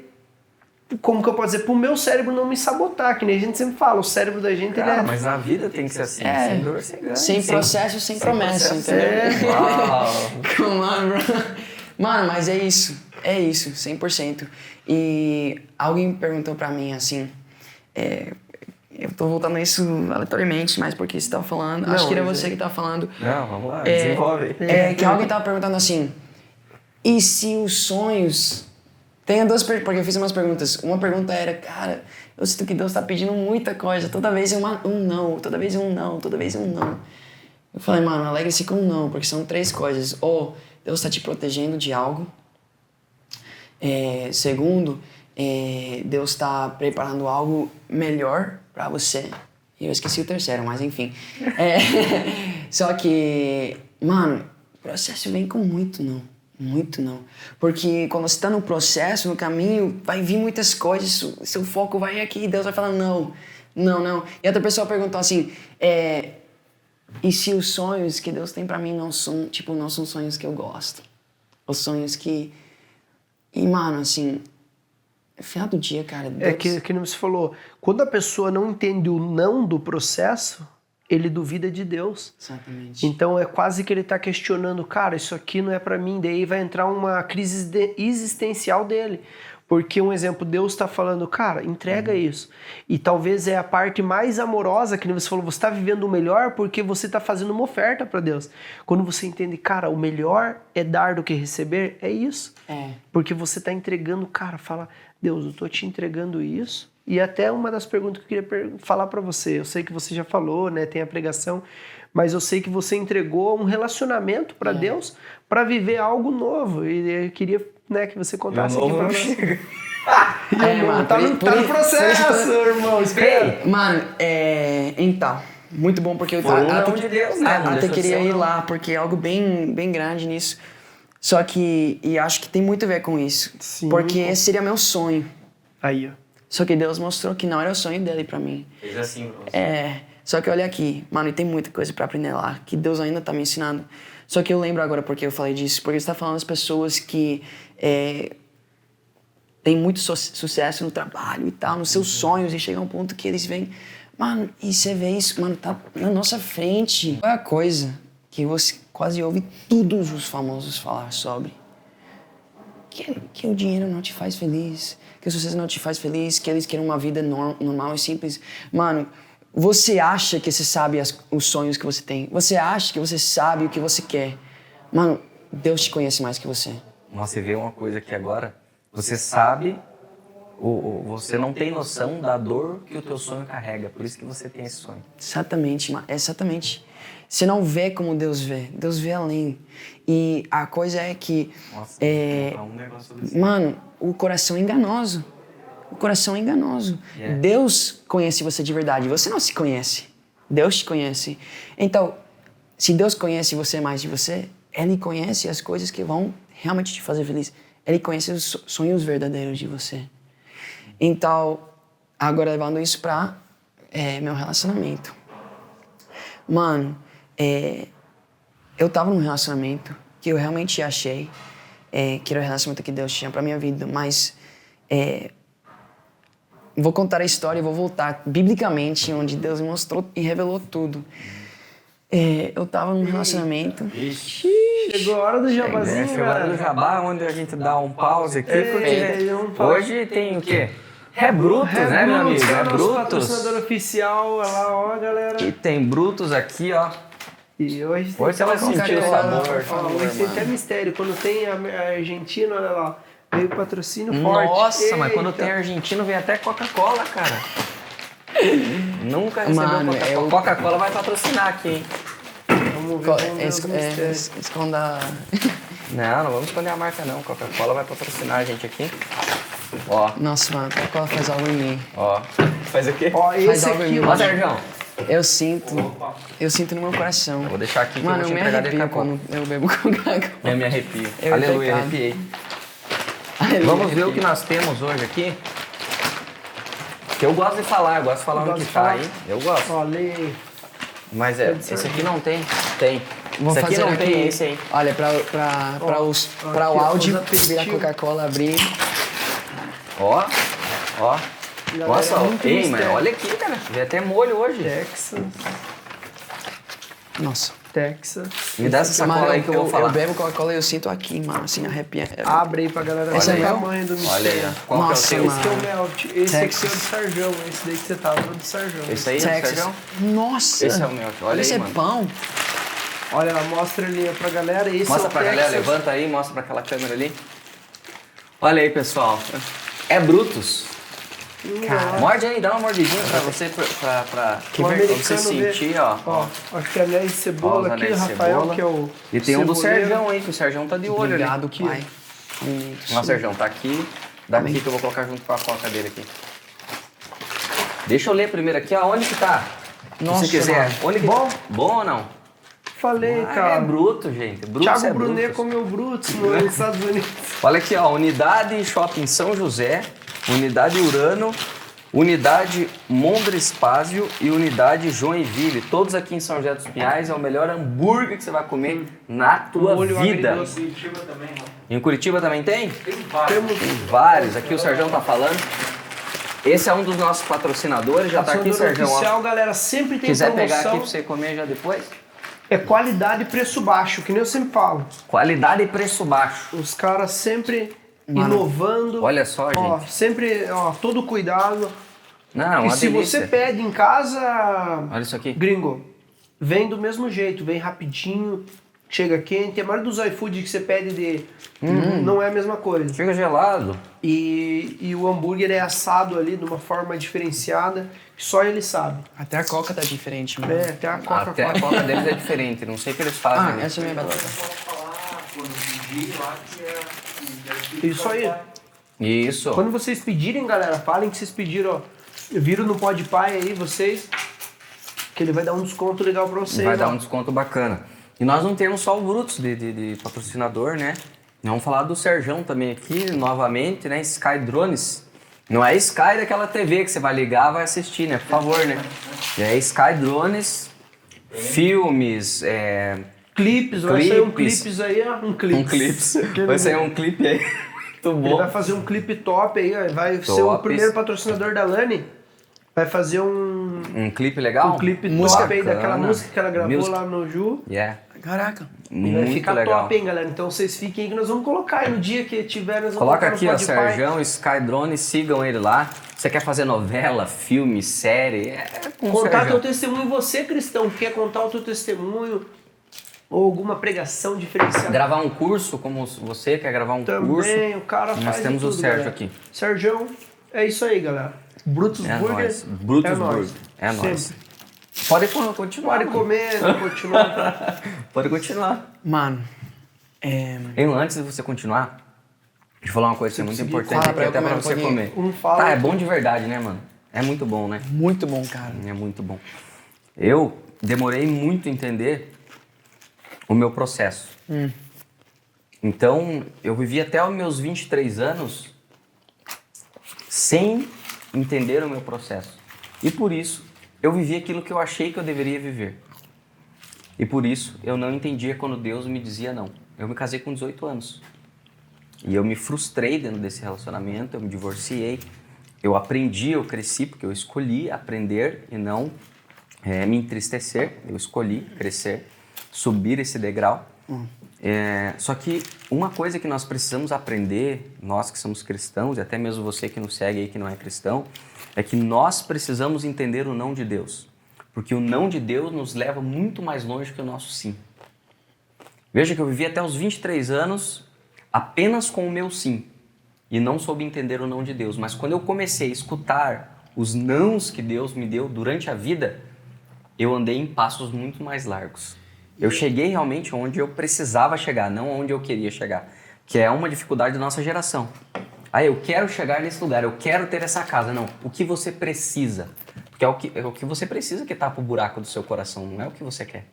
A: como que eu posso dizer? Pro meu cérebro não me sabotar, que nem a gente sempre fala, o cérebro da gente,
B: cara,
A: ele é...
B: mas a vida tem que ser assim, sem dor, sem ganho.
C: Sem processo, sem promessa,
B: processo,
C: entendeu?
B: Uau!
C: Come on, bro. Mano, mas é isso, 100%. E alguém perguntou pra mim assim, eu tô voltando a isso aleatoriamente, mas porque você tava falando, acho que era você que tava falando.
B: Não, vamos lá, desenvolve.
C: Que alguém tava perguntando assim, e se os sonhos... Tem duas perguntas, porque eu fiz umas perguntas. Uma pergunta era, cara, eu sinto que Deus tá pedindo muita coisa, toda vez um não, toda vez um não, toda vez um não. Eu falei, mano, alegre-se com um não, porque são 3 coisas. Ou Deus tá te protegendo de algo. Segundo, Deus tá preparando algo melhor pra você. E eu esqueci o terceiro, mas enfim. Só que, mano, o processo vem com muito não. Muito não. Porque quando você tá no processo, no caminho, vai vir muitas coisas, seu foco vai aqui, Deus vai falar não. E outra pessoa perguntou assim, E se os sonhos que Deus tem pra mim não são sonhos que eu gosto. Os sonhos que... E, mano, assim... No final do dia, cara... Deus...
A: É que você falou, quando a pessoa não entende o não do processo, ele duvida de Deus.
C: Exatamente.
A: Então é quase que ele tá questionando, cara, isso aqui não é pra mim. Daí vai entrar uma crise existencial dele. Porque, um exemplo, Deus está falando, cara, entrega isso. E talvez é a parte mais amorosa, que nem você falou, você está vivendo o melhor porque você está fazendo uma oferta para Deus. Quando você entende, cara, o melhor é dar do que receber, é isso. Porque você está entregando, cara, fala, Deus, eu estou te entregando isso. E até uma das perguntas que eu queria falar para você, eu sei que você já falou, né, tem a pregação, mas eu sei que você entregou um relacionamento para Deus para viver algo novo. E eu queria, né, que você contasse aqui para nós.
C: Mano,
A: tá no processo, irmão. Espera.
C: Mano, então, muito bom porque eu
B: de Deus, né?
C: até queria ir lá, porque é algo bem, bem grande nisso. Só que, e acho que tem muito a ver com isso.
A: Sim.
C: Porque esse seria meu sonho.
A: Aí, ó.
C: Só que Deus mostrou que não era o sonho dele pra mim.
B: Fez assim pra você.
C: Só que olha aqui, mano, e tem muita coisa pra aprender lá, que Deus ainda tá me ensinando. Só que eu lembro agora porque eu falei disso, porque você tá falando das pessoas que têm muito sucesso no trabalho e tal, nos seus sonhos, e chega um ponto que eles vêm, mano, e você vê isso, mano, tá na nossa frente. Qual é a coisa que você quase ouve todos os famosos falar sobre? Que o dinheiro não te faz feliz, que o sucesso não te faz feliz, que eles querem uma vida normal e simples. Mano, você acha que você sabe os sonhos que você tem. Você acha que você sabe o que você quer. Mano, Deus te conhece mais que você.
B: Nossa, você vê uma coisa aqui agora. Você sabe, você não tem noção da dor que o teu sonho carrega. Por isso que você tem esse sonho.
C: Exatamente, mano. Exatamente. Você não vê como Deus vê. Deus vê além. E a coisa é que...
B: Nossa, um negócio sobre isso.
C: Mano, o coração é enganoso. O coração é enganoso. Deus conhece você de verdade. Você não se conhece. Deus te conhece. Então, se Deus conhece você mais de você, Ele conhece as coisas que vão realmente te fazer feliz. Ele conhece os sonhos verdadeiros de você. Então, agora levando isso pra meu relacionamento. Mano, eu tava num relacionamento que eu realmente achei que era o relacionamento que Deus tinha pra minha vida, mas... Vou contar a história e vou voltar biblicamente, onde Deus me mostrou e revelou tudo. Eu tava num relacionamento...
A: Chegou a hora do jabazinho,
B: Chegou a hora do jabá, onde a gente dá um pause aqui, porque hoje tem o quê? Brutus, né, meu amigo?
A: Brutus, patrocinador oficial, olha lá, ó, galera.
B: E tem Brutus aqui, ó.
A: E hoje
B: você vai sentir o sabor.
A: Hoje tem até mistério. Quando tem a Argentina, olha lá, veio patrocínio forte.
B: Nossa, mas quando tem argentino, vem até Coca-Cola, cara. Nunca recebeu Coca-Cola. Coca-Cola vai patrocinar aqui, hein?
A: Vamos ver
C: Esconda...
B: Não vamos esconder a marca, não. Coca-Cola vai patrocinar a gente aqui. Ó.
C: Nossa, mano, Coca-Cola faz algo em mim.
B: Ó. Faz o quê?
A: Ó, esse
C: algo em
A: aqui,
C: mim.
B: Ó, Sérgio.
C: Eu sinto no meu coração.
B: Vou deixar aqui que
C: mano,
B: eu vou te
C: eu me
B: entregar daqui a
C: arrepio
B: pouco.
C: quando eu bebo Coca-Cola.
B: Eu me arrepio.
C: Eu
B: Aleluia,
C: pecado.
B: arrepiei.
C: Aleluia,
B: Vamos ver o que nós temos hoje aqui. Que eu gosto de falar, onde que tá aí. Eu gosto.
A: ó, lê aí.
B: Mas esse aqui não tem. Tem.
C: Vou
B: esse aqui
C: fazer
B: não
C: aqui,
B: tem, esse aí.
C: Olha, pra o
A: aqui,
C: áudio,
A: os aperitivos.
C: virar Coca-Cola, abrir.
B: Ó.
A: Galera,
B: Nossa,
A: é muito
B: ei,
A: mistério.
B: mas olha aqui, cara. Vê até molho hoje.
C: Nossa.
A: Texas.
B: Me dá essa sacola
C: Mano,
B: aí que eu vou falar.
C: Eu bebo Coca-Cola e eu sinto aqui, mano, assim, arrepia.
A: Abre aí pra galera
C: Esse
A: ver
C: aí
A: o
C: é o-
A: tamanho do mistério.
B: Olha aí, ó. Qual
C: Nossa,
B: que é o
A: Esse
B: teu?
A: que é o Melt. Esse aqui
C: Texas.
A: é o do Sarjão. Esse daí que você tava, é o do Sarjão.
B: Esse aí, né,
C: Texas.
B: Sérgio?
C: Nossa.
B: Esse é o meu. Olha
C: Esse
B: aí,
C: é
B: mano.
C: pão.
A: Olha lá, mostra ali pra galera. Esse
B: Mostra
A: é o
B: pra galera,
A: Texas.
B: levanta aí, mostra pra aquela câmera ali. Olha aí, pessoal. É Brutus.
C: Cara.
B: Morde aí, dá uma mordidinha pra você, pra
A: O
B: você
A: americano
B: sentir,
A: vê.
B: ó.
A: Acho que anéis de
B: Ó,
A: cebola
B: os
A: aqui,
B: anéis
A: o
B: de
A: Rafael,
B: cebola.
A: que é o
B: E tem um do
A: ceboleiro.
B: Sérgio aí, que o Sérgio tá de olho
C: Obrigado,
B: ali.
C: pai.
B: Nossa, Sérgio, tá aqui. Daqui que eu vou colocar junto com a coca dele aqui. Deixa eu ler primeiro aqui, ó. Onde que tá?
C: Nossa,
B: se você quiser.
C: mano.
B: Onde que
A: Bom?
B: Bom ou não?
A: Falei,
B: É
A: cara.
B: bruto, gente. Brutus
A: Thiago
B: é
A: Brunet
B: Brutus.
A: comeu Brutus nos Estados Unidos.
B: Olha aqui, ó. Unidade Shopping São José. Unidade Urano. Unidade Mondrespásio e Unidade Joinville. Todos aqui em São José dos Pinhais. É o melhor hambúrguer que você vai comer na tua vida.
A: Curitiba também, mano.
B: Em Curitiba também tem?
A: Tem vários.
B: Tem vários. Aqui o Serjão tá falando. Esse é um dos nossos patrocinadores. Já tá aqui, Serjão.
A: Oficial, galera, sempre tem
B: Quiser
A: promoção.
B: pegar aqui pra você comer já depois?
A: É qualidade e preço baixo, que nem eu sempre falo.
B: Qualidade e preço baixo.
A: Os caras sempre inovando.
B: Olha só,
A: Ó,
B: gente.
A: sempre, todo cuidado.
B: Não,
A: E
B: uma
A: se
B: delícia.
A: você pede em casa,
B: Olha isso aqui.
A: gringo, vem do mesmo jeito, vem rapidinho, chega quente. A maioria dos iFood que você pede não é a mesma coisa.
B: Fica gelado.
A: E o hambúrguer é assado ali de uma forma diferenciada, que só ele sabe.
C: Até a coca tá diferente, mano.
A: É, até a Coca-Cola.
B: Até a coca deles é diferente. Não sei o que eles fazem. né?
C: Essa é a minha batata.
A: Isso aí.
B: Isso.
A: Quando vocês pedirem, galera, falem que vocês pediram, ó. Viram no Podpah aí, vocês, que ele vai dar um desconto legal pra vocês.
B: Vai dar
A: ó.
B: um desconto bacana. E nós não temos só o Brutus de patrocinador, né? Vamos falar do Serjão também aqui, novamente, né? Sky Drones. Não é Sky daquela TV que você vai ligar e vai assistir, né? Por favor, né? É Sky Drones, filmes,
A: Clipes, vai sair um
B: Clipes.
A: clipes aí, ó. Um clipes.
B: um clips. Vai sair um clipe aí. Muito
A: Ele
B: bom.
A: vai fazer um clipe top aí, ó. Vai ser o
B: Tops.
A: primeiro patrocinador da Lani. Vai fazer um
B: clipe legal?
A: clipe
B: Música
A: top aí daquela
B: bacana.
A: música que ela gravou
B: Music.
A: lá no Ju.
B: Yeah.
C: Caraca.
A: E vai
B: Muito
A: ficar
B: legal.
A: top, hein, galera? Então vocês fiquem aí que nós vamos colocar aí no dia que tiver, nós vamos
B: Coloca
A: colocar
B: aqui,
A: no
B: ó,
A: Podpah.
B: Serjão, Sky Drone, sigam ele lá. Você quer fazer novela, filme, série? Com o
A: Contar
B: Serjão.
A: teu testemunho, você cristão, que quer contar o teu testemunho ou alguma pregação diferenciada.
B: Gravar um curso, como você quer gravar um curso.
A: Também, o cara faz
B: Nós
A: de
B: temos o
A: tudo,
B: Sérgio
A: galera.
B: aqui.
A: Serjão, é isso aí, galera. Brutus
B: É
A: Burger.
B: nóis. Brutus
A: é nóis.
B: Burger. É nóis.
A: Sempre.
B: Pode continuar.
A: Pode comer, continuar.
B: Pode continuar.
C: Mano,
B: Eu, antes de você continuar, deixa eu falar uma coisa que é muito importante
C: Fala
B: aqui,
C: pra eu
B: até pra
C: comer um
B: você
C: pouquinho.
B: comer.
A: Fala
B: Tá, é
A: aí.
B: bom de verdade, né, mano? É muito bom, né?
C: muito bom, cara.
B: É muito bom. Eu demorei muito a entender o meu processo. Então, eu vivi até os meus 23 anos sem entender o meu processo. E por isso, eu vivi aquilo que eu achei que eu deveria viver. E por isso, eu não entendia quando Deus me dizia não. Eu me casei com 18 anos. E eu me frustrei dentro desse relacionamento, eu me divorciei. Eu aprendi, eu cresci, porque eu escolhi aprender e não me entristecer. Eu escolhi crescer, subir esse degrau. Só que uma coisa que nós precisamos aprender, nós que somos cristãos, e até mesmo você que nos segue aí que não é cristão, é que nós precisamos entender o não de Deus. Porque o não de Deus nos leva muito mais longe que o nosso sim. Veja que eu vivi até os 23 anos apenas com o meu sim. E não soube entender o não de Deus. Mas quando eu comecei a escutar os nãos que Deus me deu durante a vida, eu andei em passos muito mais largos. Eu cheguei realmente onde eu precisava chegar, não onde eu queria chegar. Que é uma dificuldade da nossa geração. Eu quero chegar nesse lugar, eu quero ter essa casa. Não, o que você precisa. Porque é o que você precisa que tapa o buraco do seu coração, não é o que você quer.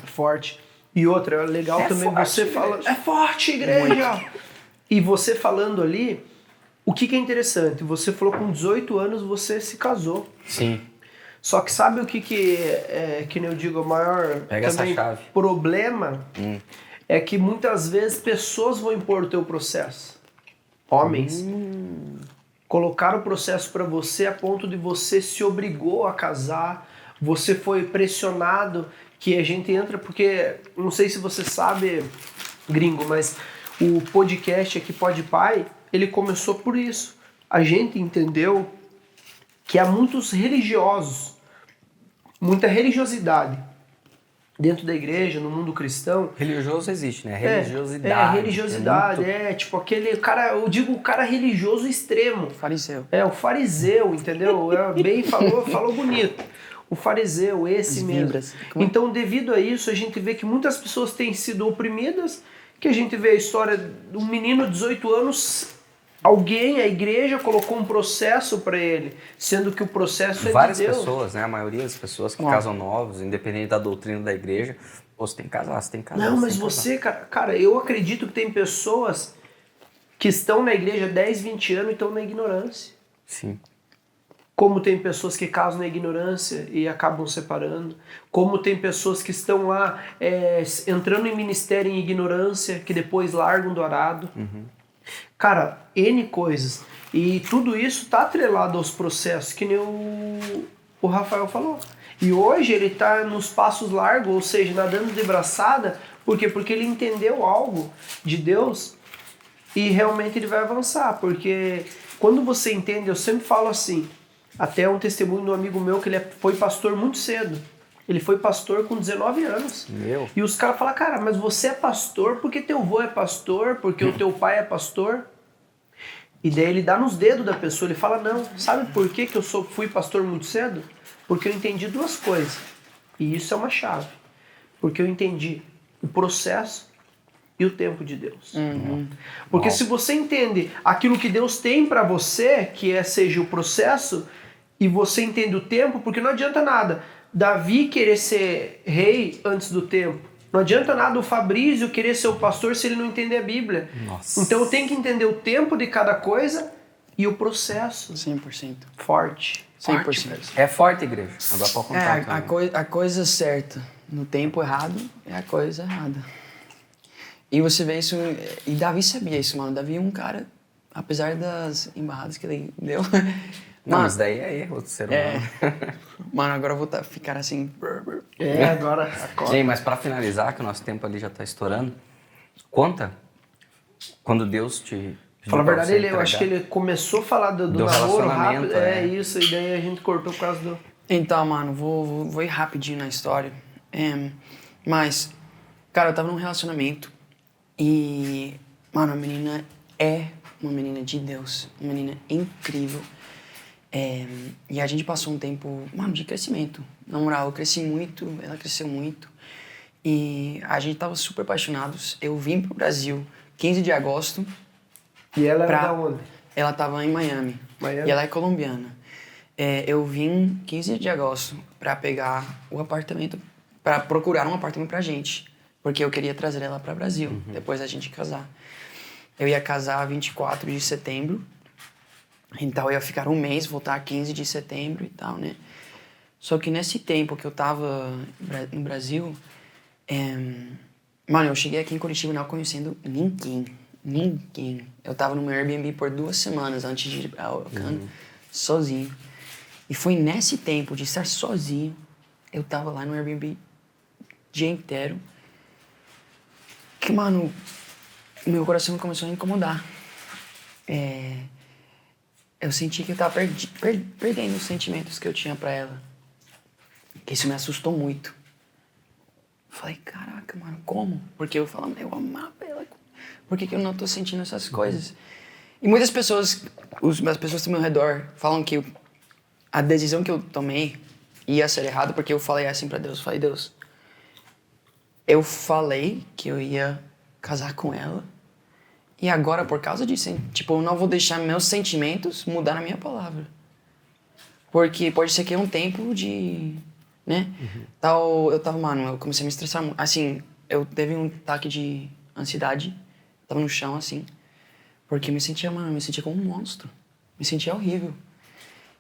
A: Forte. E outra, é legal também
B: forte,
A: você
B: igreja.
A: falando. É forte, igreja! E você falando ali, o que é interessante? Você falou com 18 anos você se casou.
B: Sim.
A: Só que sabe o que nem eu digo, o maior
B: Pega essa
A: também
B: chave.
A: problema é que muitas vezes pessoas vão impor o teu processo. Homens. Colocaram o processo para você a ponto de você se obrigou a casar, você foi pressionado, que a gente entra, porque não sei se você sabe, gringo, mas o podcast aqui, Podpah, ele começou por isso. A gente entendeu que há muitos religiosos, muita religiosidade dentro da igreja, no mundo cristão.
B: Religioso existe, né? Religiosidade.
A: Religiosidade, tipo aquele cara, eu digo o cara religioso extremo.
C: Fariseu.
A: O fariseu, entendeu? Bem falou bonito. O fariseu, esse
C: As
A: mesmo.
C: vibras.
A: Então, devido a isso, a gente vê que muitas pessoas têm sido oprimidas, que a gente vê a história de um menino de 18 anos, a igreja colocou um processo para ele, sendo que o processo é
B: Várias
A: de Deus.
B: pessoas, né? A maioria das pessoas que casam novos, independente da doutrina da igreja, você tem que casar, você tem que casar.
A: Não,
B: você
A: mas
B: tem que
A: você, cara, eu acredito que tem pessoas que estão na igreja 10, 20 anos e estão na ignorância.
B: Sim.
A: Como tem pessoas que casam na ignorância e acabam separando. Como tem pessoas que estão lá entrando em ministério em ignorância, que depois largam do arado. Cara, N coisas. E tudo isso tá atrelado aos processos, que nem o Rafael falou. E hoje ele tá nos passos largos, ou seja, nadando de braçada. Por quê? Porque ele entendeu algo de Deus e realmente ele vai avançar. Porque quando você entende, eu sempre falo assim, até um testemunho de um amigo meu que ele foi pastor muito cedo. Ele foi pastor com 19 anos.
B: Meu.
A: E os caras falam, cara, mas você é pastor porque teu avô é pastor, porque o teu pai é pastor. E daí ele dá nos dedos da pessoa, ele fala, não, sabe por que eu fui pastor muito cedo? Porque eu entendi duas coisas. E isso é uma chave. Porque eu entendi o processo e o tempo de Deus. Porque se você entende aquilo que Deus tem para você, que seja o processo, e você entende o tempo, porque não adianta nada Davi querer ser rei antes do tempo. Não adianta nada o Fabrício querer ser o pastor se ele não entender a Bíblia.
B: Nossa.
A: Então eu tenho que entender o tempo de cada coisa e o processo.
C: 100%.
A: Forte.
C: 100%.
B: É forte, igreja. Agora pode contar.
C: A coisa certa no tempo errado é a coisa errada. E você vê isso... E Davi sabia isso, mano. Davi é um cara, apesar das embarradas que ele deu...
B: Não, mas daí é erro do ser humano.
C: Mano, agora eu vou ficar assim...
A: Agora acorda.
B: Ei, mas pra finalizar, que o nosso tempo ali já tá estourando, conta quando Deus te...
A: Fala a verdade, eu acho que ele começou a falar do namoro
B: relacionamento,
A: rápido. É isso, e daí a gente cortou por causa do...
C: Então, mano, vou ir rapidinho na história. Mas, cara, eu tava num relacionamento e, mano, a menina é uma menina de Deus, uma menina incrível. E a gente passou um tempo, mano, de crescimento. Na moral, eu cresci muito, ela cresceu muito. E a gente tava super apaixonados. Eu vim pro Brasil 15 de agosto.
A: E ela era da onde?
C: Ela tava em Miami.
A: Miami?
C: E ela é colombiana. Eu vim 15 de agosto pra pegar o apartamento, pra procurar um apartamento pra gente. Porque eu queria trazer ela pra Brasil, depois da gente casar. Eu ia casar 24 de setembro. Então eu ia ficar um mês, voltar 15 de setembro e tal, né? Só que nesse tempo que eu tava no Brasil, mano, eu cheguei aqui em Curitiba não conhecendo ninguém. Eu tava no meu Airbnb por 2 semanas antes de ir pra Alcântara, sozinho. E foi nesse tempo de estar sozinho, eu tava lá no Airbnb o dia inteiro, que, mano, meu coração começou a incomodar. Eu senti que eu tava perdendo os sentimentos que eu tinha pra ela. Isso me assustou muito. Falei, caraca, mano, como? Porque eu falava, eu amava ela. Por que eu não tô sentindo essas coisas? E muitas pessoas, as pessoas do meu redor, falam que a decisão que eu tomei ia ser errada porque eu falei assim pra Deus. Falei, Deus, eu falei que eu ia casar com ela. E agora, por causa disso, tipo, eu não vou deixar meus sentimentos mudar a minha palavra. Porque pode ser que é um tempo de... né? Eu tava, mano, eu comecei a me estressar muito. Assim, eu teve um ataque de ansiedade. Tava no chão, assim. Porque eu me sentia como um monstro. Me sentia horrível.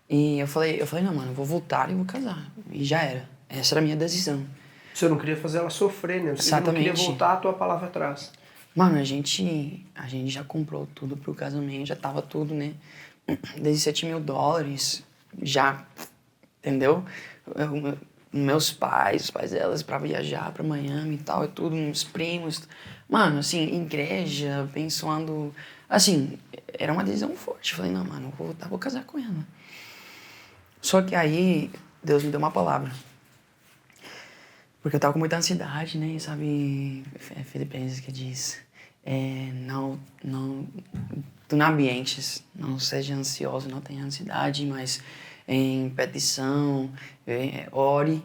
C: E eu falei, não, mano, eu vou voltar e vou casar. E já era. Essa era a minha decisão.
A: Você não queria fazer ela sofrer, né? Você
C: Exatamente.
A: não queria voltar a tua palavra atrás.
C: Mano, a gente já comprou tudo pro casamento, já tava tudo, né? $17 mil, já, entendeu? Meus pais, os pais delas, pra viajar pra Miami e tal, tudo, uns primos. Mano, assim, igreja, abençoando. Assim, era uma decisão forte. Falei, não, mano, vou casar com ela. Só que aí, Deus me deu uma palavra. Porque eu tava com muita ansiedade, né? Sabe, Filipenses que diz, não ambientes, não seja ansioso, não tenha ansiedade, mas em petição, ore,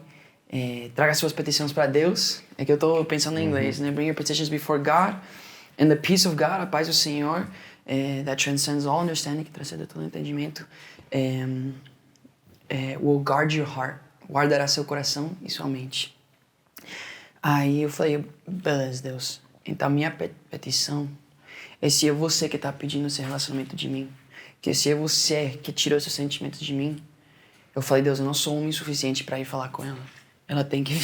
C: traga suas petições para Deus. É que eu tô pensando em inglês, né? Bring your petitions before God, and the peace of God, a paz do Senhor, that transcends all understanding, que transcende todo entendimento, will guard your heart, guardará seu coração e sua mente. Aí eu falei, beleza, Deus. Então, minha petição é se é você que tá pedindo esse relacionamento de mim, que se é você que tirou esses sentimentos de mim, Eu falei, Deus, eu não sou homem suficiente para ir falar com ela. Ela tem que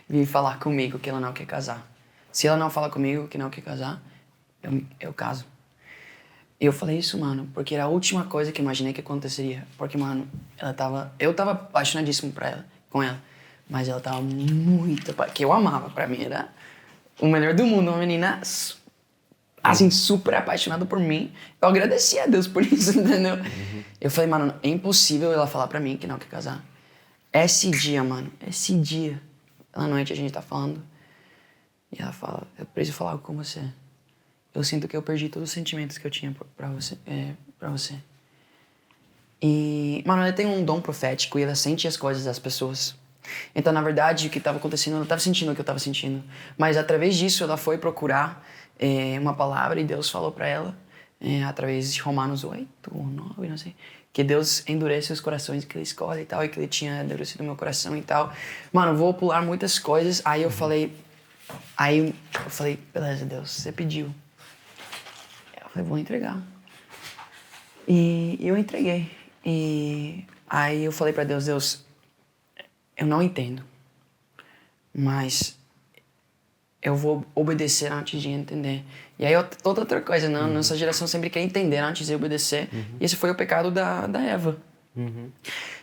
C: vir falar comigo que ela não quer casar. Se ela não fala comigo que não quer casar, eu caso. E eu falei isso, mano, porque era a última coisa que eu imaginei que aconteceria. Porque, mano, eu tava apaixonadíssimo com ela. Mas ela tava muito... Que eu amava, pra mim era o melhor do mundo. Uma menina, assim, super apaixonada por mim. Eu agradeci a Deus por isso, entendeu? Eu falei, mano, é impossível ela falar pra mim que não quer casar. Esse dia, mano, esse dia. Na noite a gente tá falando. E ela fala, eu preciso falar com você. Eu sinto que eu perdi todos os sentimentos que eu tinha pra você. E, mano, ela tem um dom profético e ela sente as coisas das pessoas. Então, na verdade, o que estava acontecendo, ela estava sentindo o que eu estava sentindo. Mas, através disso, ela foi procurar uma palavra e Deus falou para ela, através de Romanos 8 ou 9, não sei, que Deus endurece os corações que Ele escolhe e tal, e que Ele tinha endurecido o meu coração e tal. Mano, vou pular muitas coisas. Aí eu falei, beleza, Deus, você pediu. Eu falei, vou entregar. E eu entreguei. E aí eu falei pra Deus, eu não entendo, mas eu vou obedecer antes de entender. E aí toda outra coisa, né? Nossa geração sempre quer entender antes de obedecer. E esse foi o pecado da Eva.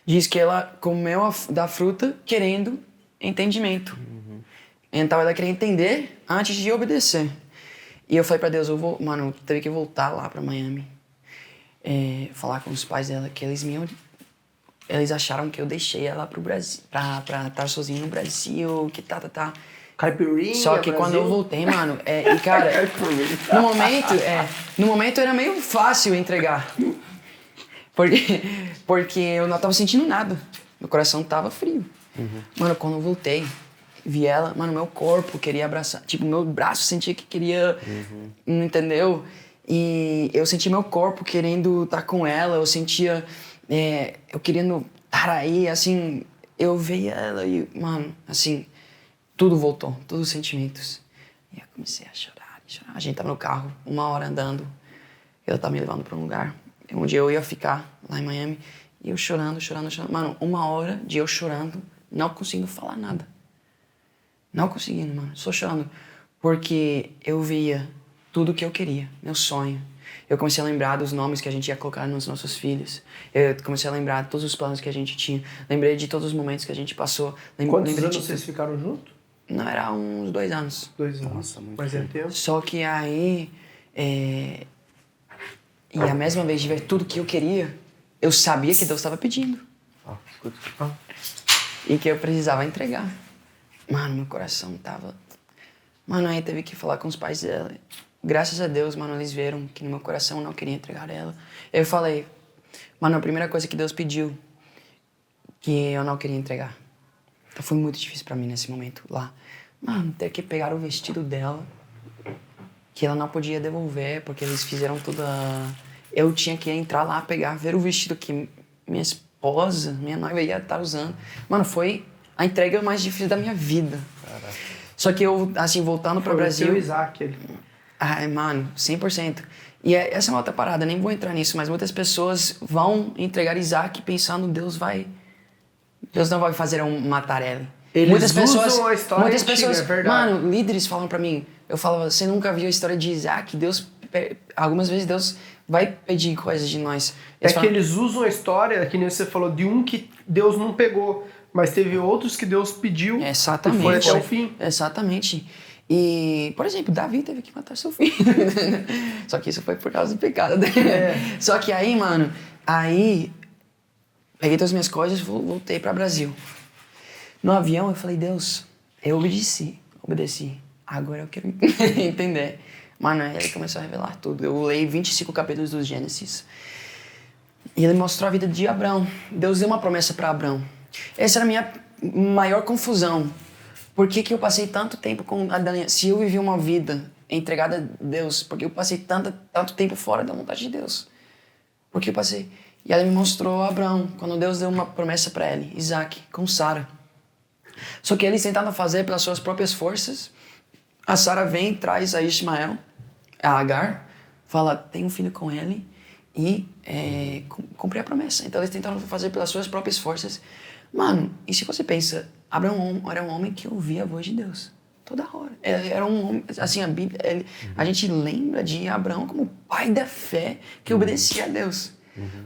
C: Diz que ela comeu da fruta querendo entendimento. Então ela queria entender antes de obedecer. E eu falei pra Deus, mano, teve que voltar lá pra Miami. Falar com os pais dela, que eles acharam que eu deixei ela pro Brasil, pra estar sozinha no Brasil, que tá.
A: Caipirinha,
C: Só que quando eu voltei, mano, e cara, no momento era meio fácil entregar. Porque eu não tava sentindo nada. Meu coração tava frio. Mano, quando eu voltei, vi ela, mano, meu corpo queria abraçar. Tipo, meu braço sentia que queria, entendeu? E eu senti meu corpo querendo estar com ela, eu sentia, eu querendo estar aí, assim, eu via ela e, mano, assim, tudo voltou, todos os sentimentos. E eu comecei a chorar. A gente tava no carro, 1 hora andando, ela tava me levando pra um lugar onde eu ia ficar, lá em Miami, e eu chorando. Mano, 1 hora de eu chorando, não conseguindo falar nada. Não conseguindo, mano, só chorando. Porque eu via tudo o que eu queria, meu sonho. Eu comecei a lembrar dos nomes que a gente ia colocar nos nossos filhos. Eu comecei a lembrar de todos os planos que a gente tinha. Lembrei de todos os momentos que a gente passou.
A: Quantos anos vocês ficaram juntos?
C: Não, era uns 2 anos.
A: 2 anos.
B: Nossa, muito
A: Mas é tempo.
C: Só que aí... E a mesma vez de ver tudo que eu queria, eu sabia que Deus estava pedindo.
B: Escuta.
C: E que eu precisava entregar. Mano, meu coração tava... Mano, aí teve que falar com os pais dela. Graças a Deus, mano, eles viram que no meu coração eu não queria entregar ela. Eu falei, mano, a primeira coisa que Deus pediu, que eu não queria entregar. Então foi muito difícil pra mim nesse momento lá. Mano, ter que pegar o vestido dela, que ela não podia devolver, porque eles fizeram toda... Eu tinha que entrar lá, pegar, ver o vestido que minha esposa, minha noiva ia estar usando. Mano, foi a entrega mais difícil da minha vida.
B: Caraca.
C: Só que eu, assim, voltando pro Brasil...
A: Foi o Isaac, ele.
C: Ai, mano, 100%. E essa é uma outra parada, nem vou entrar nisso, mas muitas pessoas vão entregar Isaac pensando Deus não vai fazer um matar ele.
A: Eles usam a história
C: muitas
A: antiga,
C: pessoas,
A: é verdade.
C: mano, líderes falam pra mim, eu falo, você nunca viu a história de Isaac? Algumas vezes Deus vai pedir coisas de nós.
A: Eles usam a história, que nem você falou, de um que Deus não pegou, mas teve outros que Deus pediu.
C: Exatamente.
A: E foi até o fim.
C: Exatamente. E, por exemplo, Davi teve que matar seu filho. Só que isso foi por causa do pecado dele. Só que aí, mano, peguei todas as minhas coisas e voltei para Brasil. No avião eu falei, Deus, eu obedeci. Agora eu quero entender. Mano, aí ele começou a revelar tudo. Eu leio 25 capítulos do Gênesis. E ele mostrou a vida de Abrão. Deus deu uma promessa para Abrão. Essa era a minha maior confusão. Por que eu passei tanto tempo com a Daniela? Se eu vivi uma vida entregada a Deus, porque eu passei tanto tempo fora da vontade de Deus? Porque eu passei... E ela me mostrou Abraão, quando Deus deu uma promessa para ele, Isaac, com Sara. Só que eles tentaram fazer pelas suas próprias forças. A Sara vem e traz a Ismael, a Agar, fala, tem um filho com ele, e cumprir a promessa. Então eles tentaram fazer pelas suas próprias forças. Mano, e se você pensa, Abraão era um homem que ouvia a voz de Deus toda hora. Ele era um homem, assim, a gente lembra de Abraão como pai da fé que obedecia a Deus.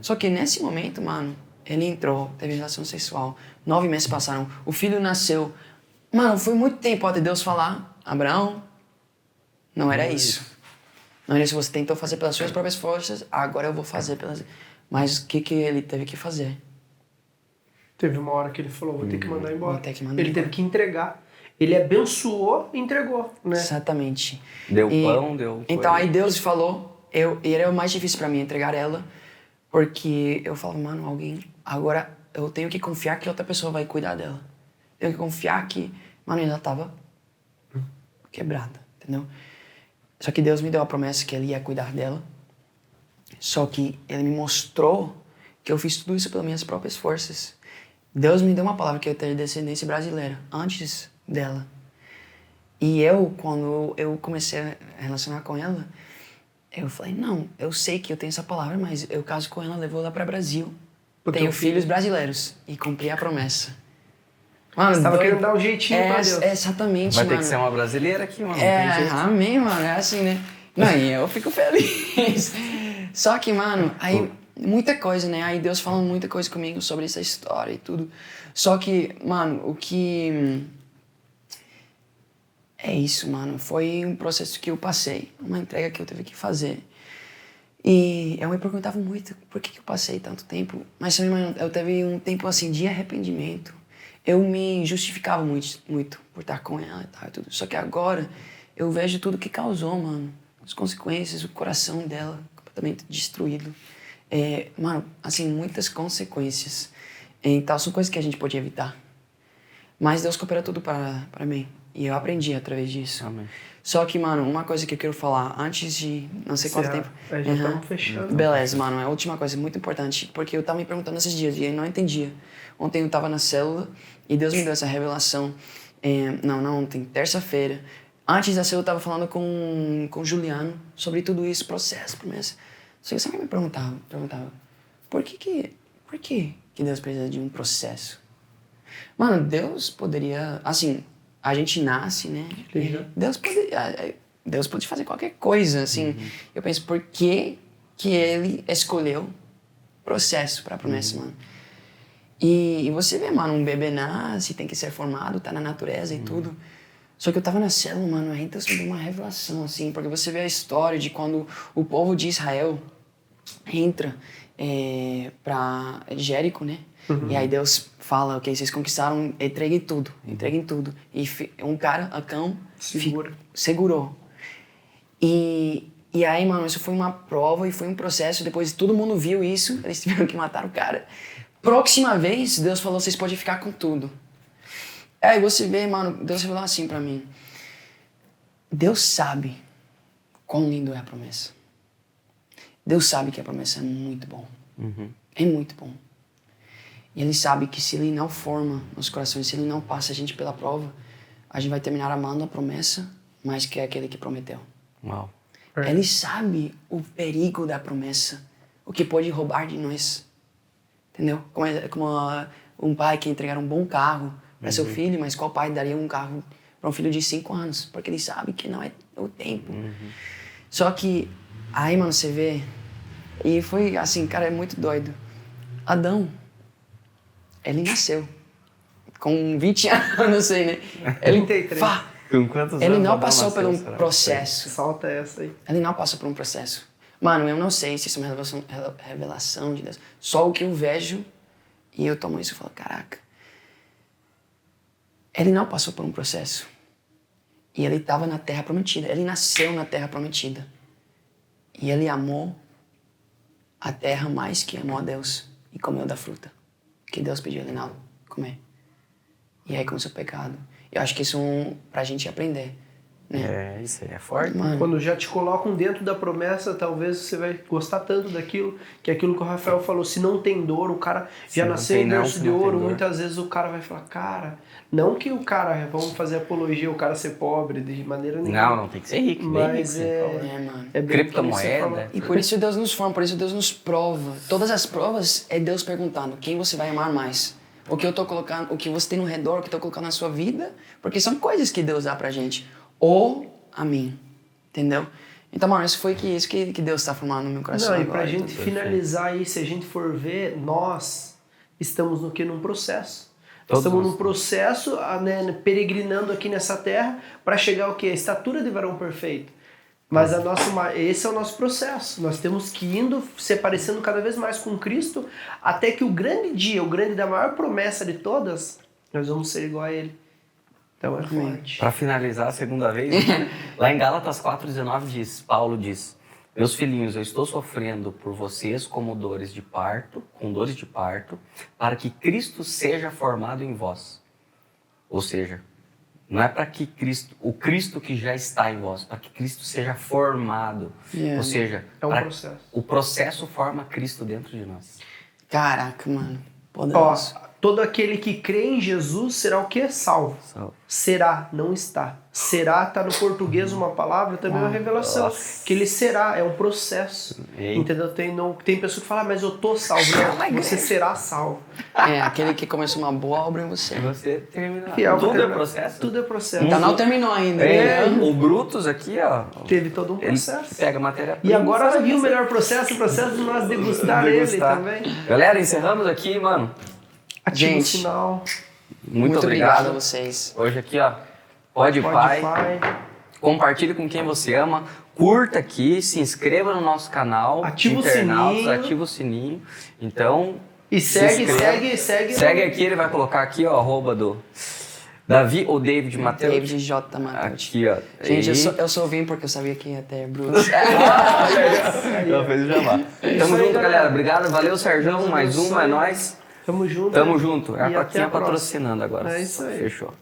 C: Só que nesse momento, mano, ele entrou, teve relação sexual, 9 meses passaram, o filho nasceu. Mano, foi muito tempo até Deus falar, Abraão, não era isso. Não era isso, você tentou fazer pelas suas próprias forças, agora eu vou fazer pelas... Mas o que ele teve que fazer?
A: Teve uma hora que ele falou, vou ter que mandar embora.
C: Vou ter que mandar
A: ele
C: embora.
A: teve que entregar. Ele abençoou e entregou, né?
C: Exatamente.
B: Deu pão, deu...
C: Então aí Deus falou, e era o mais difícil pra mim entregar ela, porque eu falava, mano, agora eu tenho que confiar que outra pessoa vai cuidar dela. Tenho que confiar que, mano, ela tava quebrada, entendeu? Só que Deus me deu a promessa que ele ia cuidar dela. Só que ele me mostrou que eu fiz tudo isso pelas minhas próprias forças. Deus me deu uma palavra que eu teria descendência brasileira antes dela. E quando eu comecei a relacionar com ela, eu falei, não, eu sei que eu tenho essa palavra, mas eu caso com ela, levou ela para Brasil. Tenho filhos brasileiros e cumpri a promessa. Mano,
A: você tava querendo dar um jeitinho pra Deus.
C: Exatamente,
B: Vai
C: mano.
B: ter que ser uma brasileira aqui, mano. Não tem jeito.
C: Amém, mano, é assim, né? Não, e eu fico feliz. Só que, mano, aí muita coisa, né? Aí Deus falando muita coisa comigo sobre essa história e tudo. Só que, mano, o que... É isso, mano. Foi um processo que eu passei, uma entrega que eu tive que fazer. E eu me perguntava muito por que eu passei tanto tempo. Mas também, mano, eu teve um tempo, assim, de arrependimento. Eu me justificava muito por estar com ela e tal e tudo. Só que agora eu vejo tudo que causou, mano. As consequências, o coração dela completamente destruído. Mano, assim, muitas consequências. Então, são coisas que a gente podia evitar. Mas Deus coopera tudo para mim. E eu aprendi através disso.
B: Amém.
C: Só que, mano, uma coisa que eu quero falar antes de não sei quanto tempo.
A: Já estamos fechando.
C: Beleza, mano. É a última coisa muito importante. Porque eu tava me perguntando esses dias e eu não entendia. Ontem eu tava na célula e Deus me deu essa revelação. Não ontem, terça-feira. Antes da célula eu tava falando com o Juliano sobre tudo isso, processo, promessa. Só que eu sempre me perguntava, por que Deus precisa de um processo? Mano, Deus poderia, assim, a gente nasce, né? Deus pode fazer qualquer coisa, assim. Eu penso, por que ele escolheu processo pra promessa, mano? E você vê, mano, um bebê nasce, tem que ser formado, tá na natureza e tudo. Só que eu tava na célula, mano, aí Deus me deu uma revelação, assim, porque você vê a história de quando o povo de Israel entra pra Jérico, né? E aí Deus fala, ok, vocês conquistaram, entreguem tudo. E um cara, Acão, segurou. E aí, mano, isso foi uma prova e foi um processo. Depois todo mundo viu isso, eles tiveram que matar o cara. Próxima vez, Deus falou, vocês podem ficar com tudo. Aí você vê, mano, Deus falou assim pra mim. Deus sabe quão lindo é a promessa. Deus sabe que a promessa é muito bom. É muito bom. E Ele sabe que se Ele não forma nos corações, se Ele não passa a gente pela prova, a gente vai terminar amando a promessa mais que aquele que prometeu.
B: Uau.
C: Ele sabe o perigo da promessa, o que pode roubar de nós. Entendeu? Como um pai que entregar um bom carro para seu filho, mas qual pai daria um carro para um filho de 5 anos? Porque ele sabe que não é o tempo. Só que, aí, mano, você vê... E foi assim, cara, é muito doido. Adão, ele nasceu com 20 anos, não sei, né? Ele,
A: 33.
B: Com quantos
C: ele
B: anos
C: não
B: Adão
C: passou por um
B: nasceu,
C: processo.
A: Salta essa aí.
C: Ele não passou por um processo. Mano, eu não sei se isso é uma revelação de Deus. Só o que eu vejo e eu tomo isso e falo, caraca. Ele não passou por um processo. E ele estava na Terra Prometida. Ele nasceu na Terra Prometida. E ele amou a terra mais que amou a Deus. E comeu da fruta que Deus pediu ele não comer. E aí começou o pecado. Eu acho que isso é pra gente aprender.
B: É, isso aí é forte.
C: Mano,
A: Quando já te colocam dentro da promessa, talvez você vai gostar tanto daquilo, que é aquilo que o Rafael falou, se não tem dor, o cara
B: Se
A: já
B: não
A: nasceu
B: tem
A: em
B: não,
A: berço
B: se
A: de
B: não tem
A: ouro,
B: dor.
A: muitas vezes o cara vai falar, cara, não que o cara, vamos fazer apologia, o cara ser pobre de maneira nenhuma.
B: Não tem que ser rico, bem rico.
A: Mas
B: você falou.
C: mano.
A: é bem
B: Criptomoeda.
C: E por isso Deus nos forma, por isso Deus nos prova. Todas as provas é Deus perguntando quem você vai amar mais. O que eu tô colocando, o que você tem no redor, o que eu tô colocando na sua vida, porque são coisas que Deus dá pra gente. Ou a mim, entendeu? Então, mano, isso que Deus tá formando no meu coração
A: Não, e
C: agora.
A: pra gente
C: então.
A: finalizar aí, se a gente for ver, nós estamos no que? Num processo.
B: Todos
A: Estamos
B: nós.
A: num processo, né, peregrinando aqui nessa terra para chegar ao quê? A estatura de varão perfeito. Mas esse é o nosso processo. Nós temos que ir indo, se parecendo cada vez mais com Cristo, até que o grande dia, o grande da maior promessa de todas, nós vamos ser igual a Ele. Então é forte.
B: Para finalizar a segunda vez, lá em Gálatas 4,19 Paulo diz: meus filhinhos, eu estou sofrendo por vocês com dores de parto, para que Cristo seja formado em vós. Ou seja, não é para que o Cristo que já está em vós, para que Cristo seja formado.
C: Yeah.
B: Ou seja,
A: É um
B: pra-
A: processo.
B: o processo forma Cristo dentro de nós.
C: Caraca, mano.
A: Ó,
C: Poderoso.
A: todo aquele que crê em Jesus será o quê? Salvo. Será, não está. Será tá no português uma palavra, também é uma revelação.
B: Nossa.
A: Que ele será, é um processo.
B: Eita.
A: Entendeu? Tem pessoa que fala, mas eu tô salvo. Não, você será salvo.
C: É, aquele que começou uma boa obra em você.
B: Você termina.
A: Fiel
B: Tudo
A: pra
B: é
A: terminar.
B: processo.
A: Tudo é processo.
C: Então não terminou ainda.
B: É,
C: né?
B: o Brutus aqui, ó.
A: Teve todo um
B: Ele
A: processo.
B: pega a matéria.
A: E agora vai vir o melhor processo, o processo de nós degustar ele também.
B: Galera, encerramos aqui, mano.
A: Ativa o
C: Gente,
A: sinal.
B: Muito
C: obrigado
B: obrigado.
C: a vocês.
B: Hoje aqui, ó. Pode pai. Compartilhe com quem você ama. Curta aqui, se inscreva no nosso canal.
A: Ativa o
B: internautas,
A: sininho.
B: ativa o sininho. Então.
A: E
B: se
A: segue.
B: Segue aqui, ele vai colocar aqui, ó, arroba do Davi ou David Mateus.
C: David J. Matheus.
B: Aqui, ó.
C: Gente,
B: E-
C: eu sou vim porque eu sabia que ia ter Brutus.
B: Então fez o jabá. Tamo junto, galera. Obrigado, valeu, Sérgio. Mais uma, é nóis.
A: Tamo junto.
B: Tamo junto. É a
A: E até
B: Paquinha
A: a próxima.
B: patrocinando agora.
A: É isso aí.
B: Fechou.